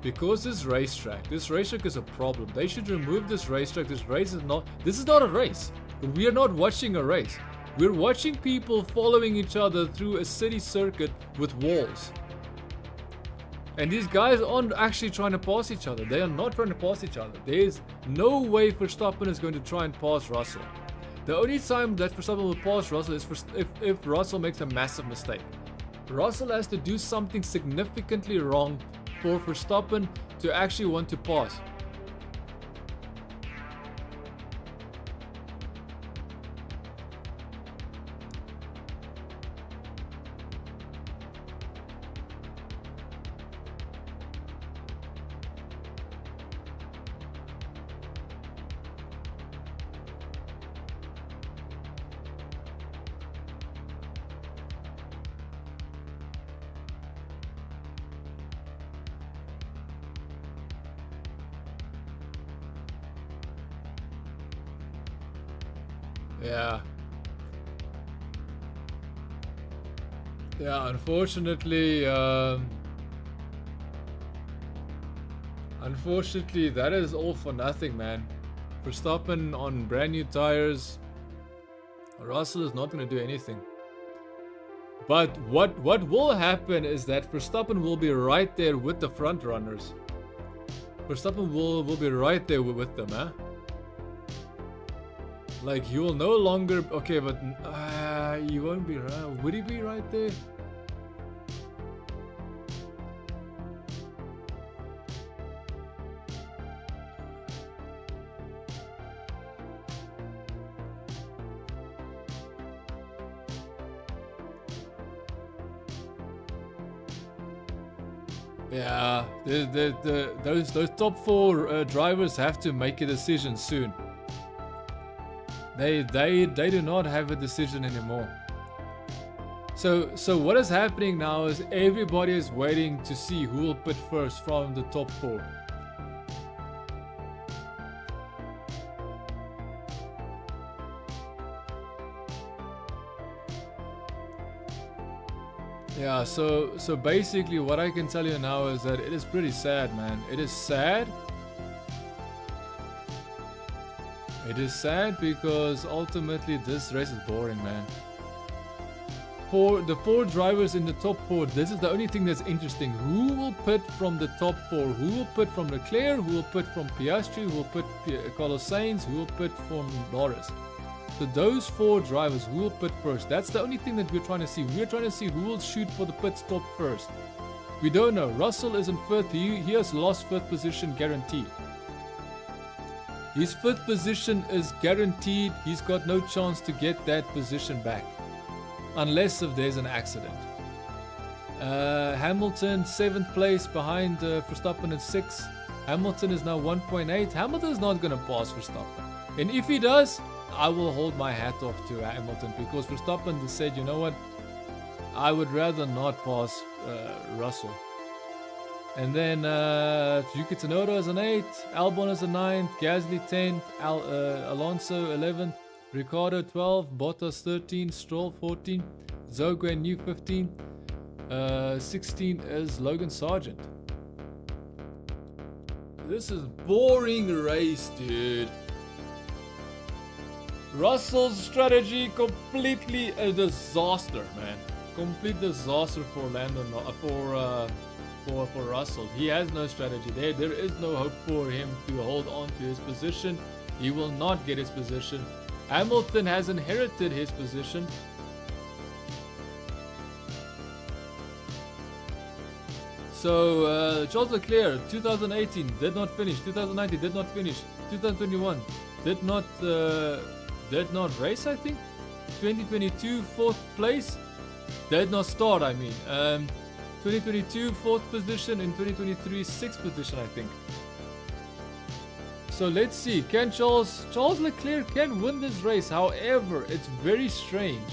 Because this racetrack is a problem. They should remove this racetrack. This is not a race. We are not watching a race. We're watching people following each other through a city circuit with walls. And these guys aren't actually trying to pass each other. They are not trying to pass each other. There is no way Verstappen is going to try and pass Russell. The only time that Verstappen will pass Russell is if Russell makes a massive mistake. Russell has to do something significantly wrong for Verstappen to actually want to pass. Yeah, unfortunately, that is all for nothing, man. Verstappen on brand new tires. Russell is not going to do anything. But what will happen is that Verstappen will be right there with the front runners. Verstappen will be right there with them, huh? Like, you will no longer... Okay, but... you won't be right... Would he be right there? Yeah, those top four drivers have to make a decision soon. They do not have a decision anymore. So what is happening now is everybody is waiting to see who will pit first from the top four. Yeah, so basically what I can tell you now is that it is pretty sad, man. It is sad. It is sad because ultimately this race is boring, man. For the four drivers in the top four, this is the only thing that's interesting. Who will pit from the top four? Who will pit from Leclerc? Who will pit from Piastri? Who will pit Carlos Sainz? Who will pit from Norris? So those four drivers, who will pit first? That's the only thing that we're trying to see. We're trying to see who will shoot for the pit stop first. We don't know. Russell is in fifth. He has lost fifth position guaranteed. His 5th position is guaranteed. He's got no chance to get that position back. Unless if there's an accident. Hamilton, 7th place behind Verstappen at 6. Hamilton is now 1.8. Hamilton is not going to pass Verstappen. And if he does, I will hold my hat off to Hamilton. Because Verstappen just said, you know what? I would rather not pass Russell. And then Yuki Tsunoda is an 8, Albon is a 9th, Gasly 10th, Alonso 11th, Ricciardo 12, Bottas 13, Stroll 14, Zhou Guanyu 15, 16 is Logan Sargent. This is boring race, dude. Russell's strategy completely a disaster, man. Complete disaster for for Russell. He has no strategy there. There is no hope for him to hold on to his position. He will not get his position. Hamilton has inherited his position. So Charles Leclerc, 2018 did not finish. 2019 did not finish. 2021 did not race, I think. 2022 4th place. Did not start, I mean. 2022 4th position, in 2023 6th position, I think. So let's see, can Charles Leclerc can win this race. However, it's very strange.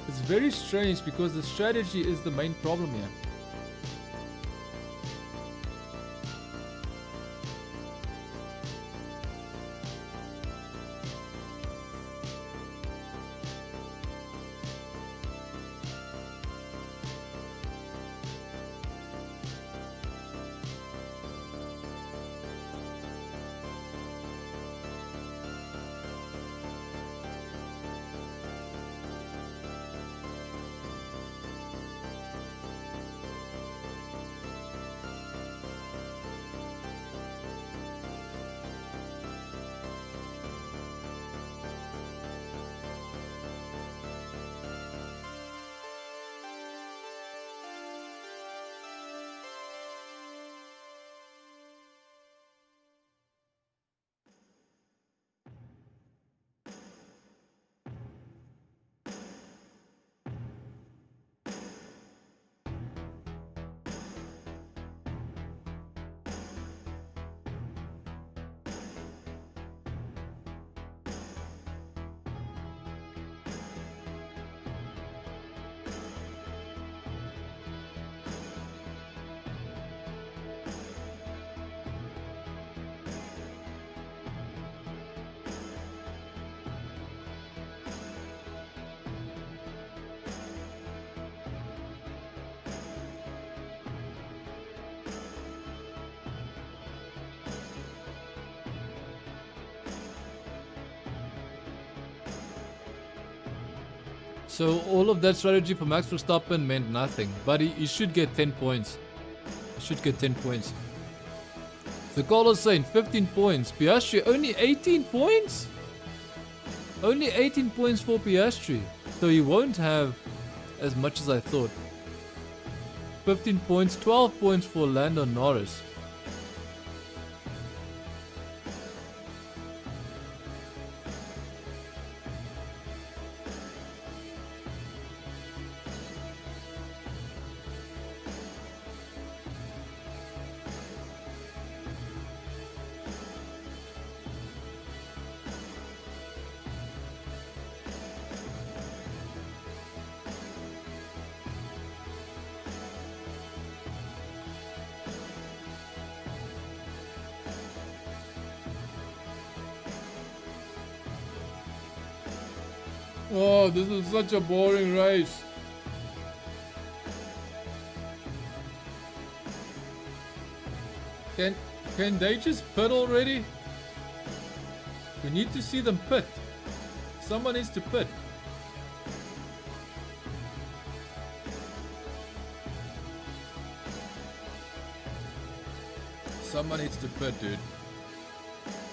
It's very strange because the strategy is the main problem here. So all of that strategy for Max Verstappen meant nothing, but he should get 10 points. He should get 10 points. The Carlos Sainz, 15 points. Piastri, only 18 points? Only 18 points for Piastri. So he won't have as much as I thought. 15 points, 12 points for Lando Norris. Oh, this is such a boring race. Can they just pit already? We need to see them pit. Someone needs to pit. Someone needs to pit, dude.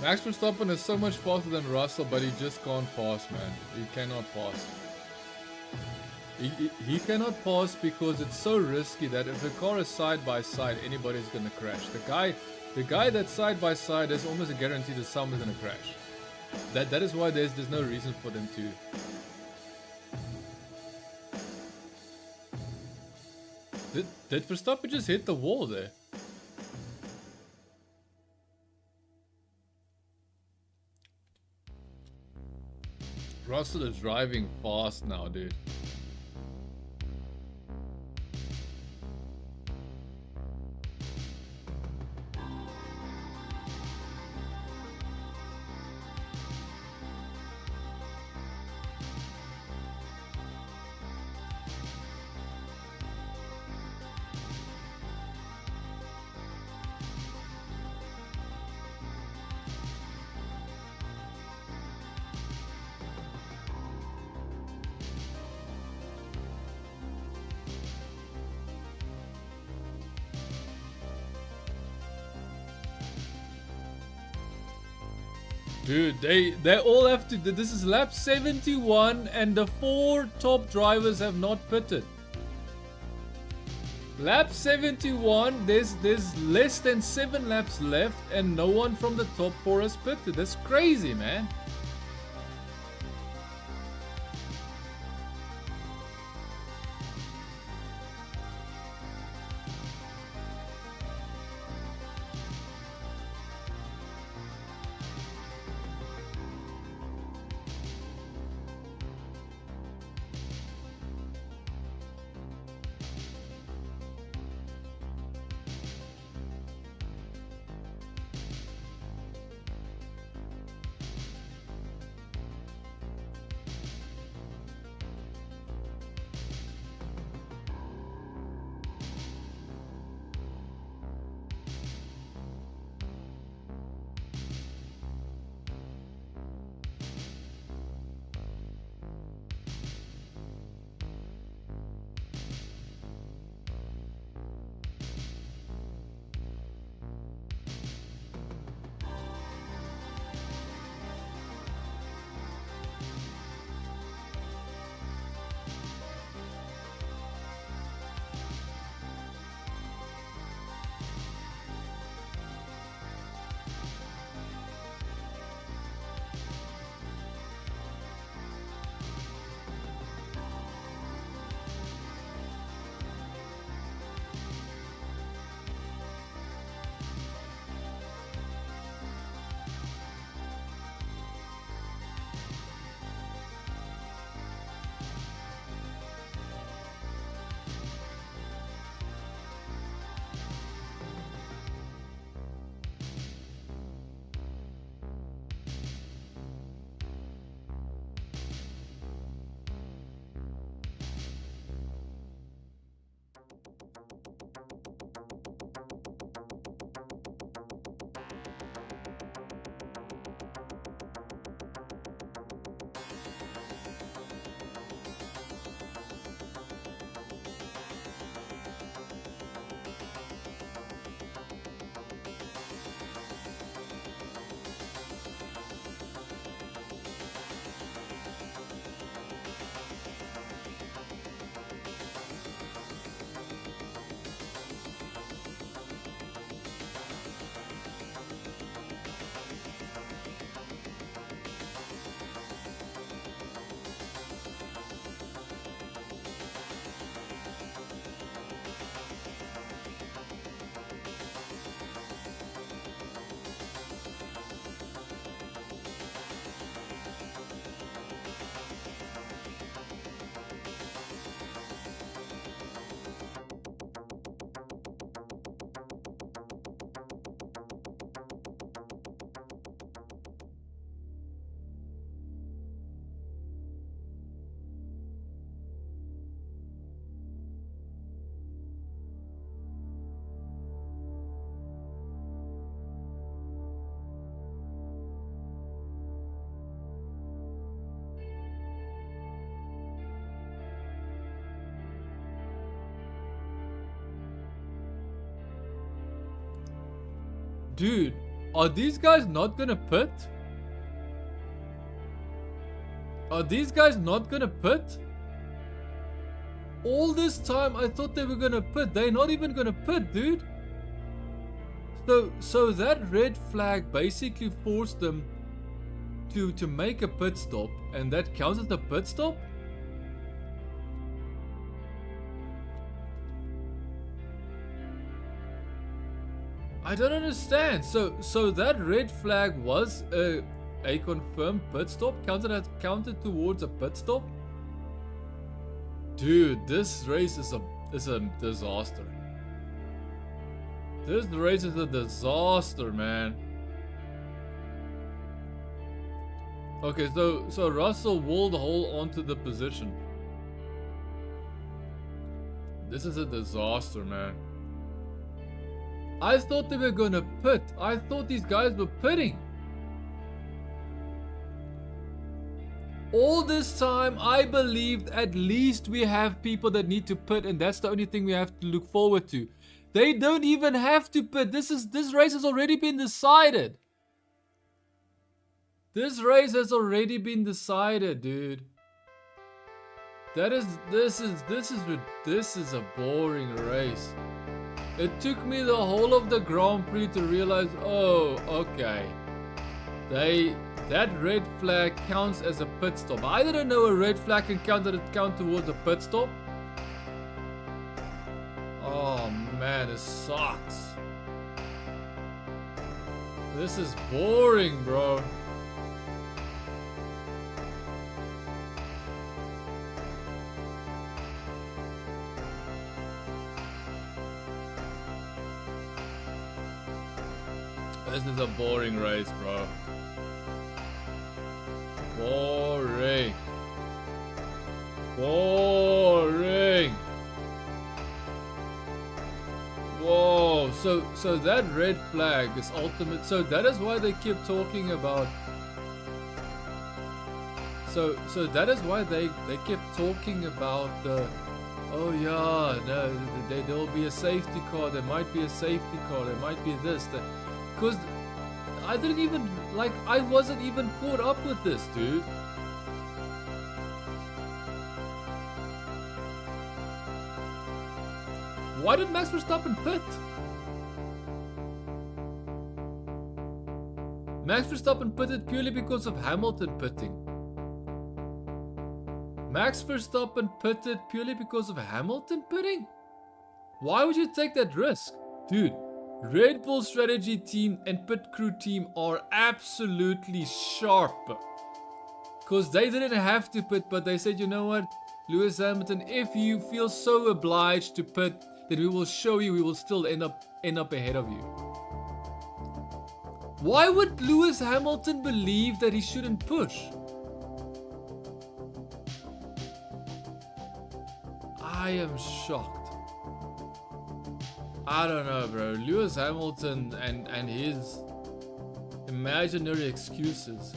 Max Verstappen is so much faster than Russell, but he just can't pass, man. He cannot pass. He cannot pass because it's so risky that if a car is side by side, anybody's gonna crash. The guy that's side by side, there's almost a guarantee that someone's gonna crash. That is why there's no reason for them to. Did Verstappen just hit the wall there? Russell is driving fast now, dude. Dude, they all have to. This is lap 71 and the 4 top drivers have not pitted. Lap 71, there's less than 7 laps left and no one from the top 4 has pitted. That's crazy, man. Dude, are these guys not gonna pit? Are these guys not gonna pit? All this time I thought they were gonna pit. They're not even gonna pit, dude. So that red flag basically forced them to make a pit stop, and that counts as a pit stop? I don't understand. So that red flag was a confirmed pit stop, counted towards a pit stop? Dude, this race is a disaster. This race is a disaster, man. Okay, so Russell will hold onto the position. This is a disaster, man. I thought they were gonna pit. I thought these guys were pitting. All this time, I believed at least we have people that need to pit, and that's the only thing we have to look forward to. They don't even have to pit. This race has already been decided. This race has already been decided, dude. This is a boring race. It took me the whole of the Grand Prix to realize, oh, okay. That red flag counts as a pit stop. I didn't know a red flag can count towards a pit stop. Oh man, this sucks. This is boring, bro. This is a boring race, bro. Boring. Boring. Whoa, so that red flag is ultimate. So that is why they keep talking about. So that is why they kept talking about the. Oh yeah, no, there will be a safety car. There might be a safety car. There might be this. Because I didn't even I wasn't even caught up with this, dude. Why did Max Verstappen pit? Max Verstappen pitted purely because of Hamilton pitting. Max Verstappen pitted purely because of Hamilton pitting? Why would you take that risk? Dude, Red Bull strategy team and pit crew team are absolutely sharp. Because they didn't have to pit, but they said, you know what, Lewis Hamilton, if you feel so obliged to pit, then we will show you, we will still end up ahead of you. Why would Lewis Hamilton believe that he shouldn't push? I am shocked. I don't know, bro. Lewis Hamilton and his imaginary excuses.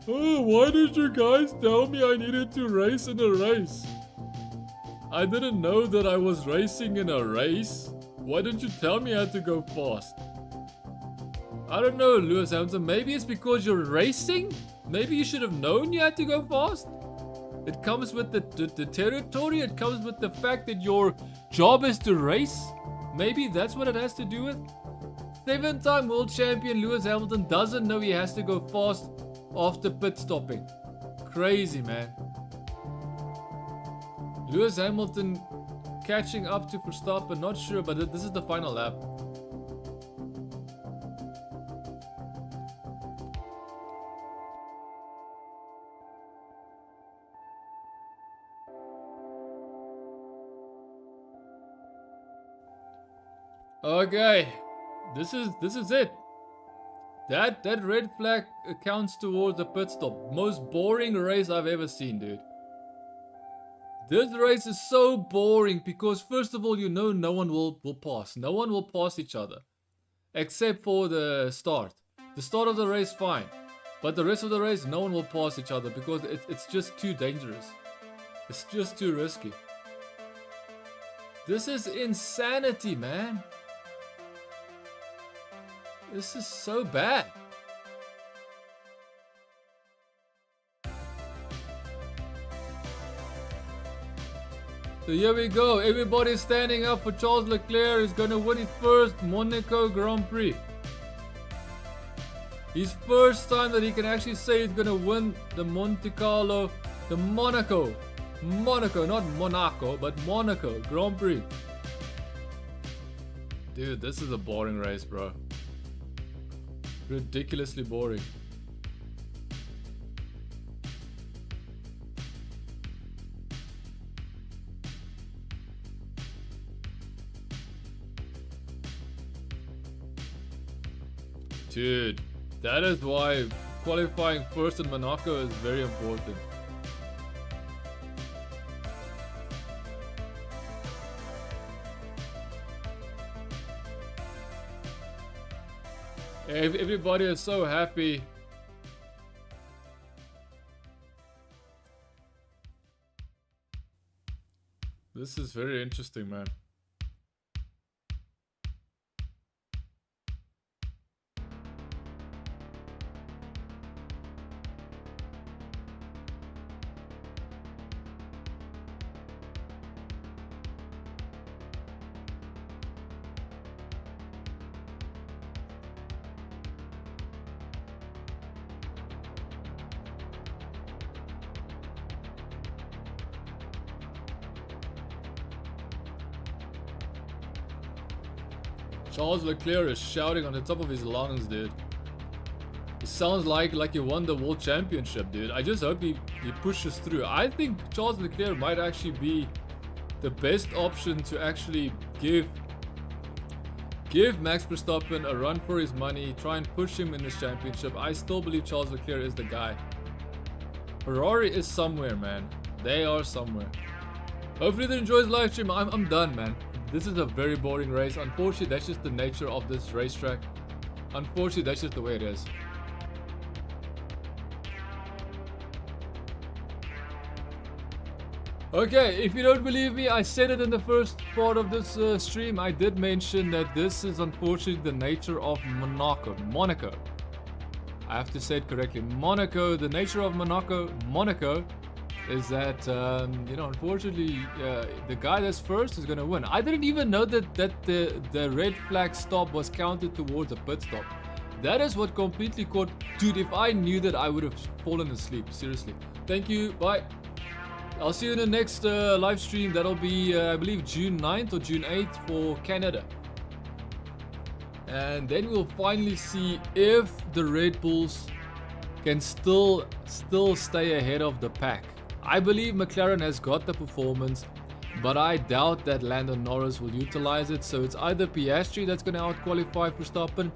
Oh, why did you guys tell me I needed to race in a race? I didn't know that I was racing in a race. Why didn't you tell me I had to go fast? I don't know, Lewis Hamilton. Maybe it's because you're racing? Maybe you should have known you had to go fast? It comes with the territory. It comes with the fact that your job is to race. Maybe that's what it has to do with. 7-time world champion Lewis Hamilton doesn't know he has to go fast after pit stopping. Crazy, man. Lewis Hamilton catching up to Verstappen, not sure, but this is the final lap. Okay, this is it. That red flag counts towards the pit stop. Most boring race I've ever seen, dude. This race is so boring because first of all, you know no one will pass. No one will pass each other. Except for the start. The start of the race, fine. But the rest of the race, no one will pass each other because it's just too dangerous. It's just too risky. This is insanity, man. This is so bad. So here we go. Everybody's standing up for Charles Leclerc. He's going to win his first Monaco Grand Prix. His first time that he can actually say he's going to win the Monte Carlo, the Monaco, not Monaco, but Monaco Grand Prix. Dude, this is a boring race, bro. Ridiculously boring. Dude, that is why qualifying first in Monaco is very important. Everybody is so happy. This is very interesting, man. Charles Leclerc is shouting on the top of his lungs, dude. It sounds like he won the world championship, dude. I just hope he pushes through. I think Charles Leclerc might actually be the best option to actually give Max Verstappen a run for his money, try and push him in this championship. I still believe Charles Leclerc is the guy. Ferrari is somewhere, man. They are somewhere. Hopefully they enjoy the live stream. I'm done, man. This is a very boring race. Unfortunately, that's just the nature of this racetrack. Unfortunately, that's just the way it is. Okay, if you don't believe me, I said it in the first part of this stream. I did mention that this is unfortunately the nature of Monaco. I have to say it correctly. Monaco, the nature of Monaco is that, unfortunately, the guy that's first is going to win. I didn't even know that the red flag stop was counted towards a pit stop. That is what completely caught. Dude, if I knew that, I would have fallen asleep. Seriously. Thank you. Bye. I'll see you in the next live stream. That'll be, I believe, June 9th or June 8th for Canada. And then we'll finally see if the Red Bulls can still stay ahead of the pack. I believe McLaren has got the performance, but I doubt that Lando Norris will utilize it. So it's either Piastri that's going to out-qualify Verstappen,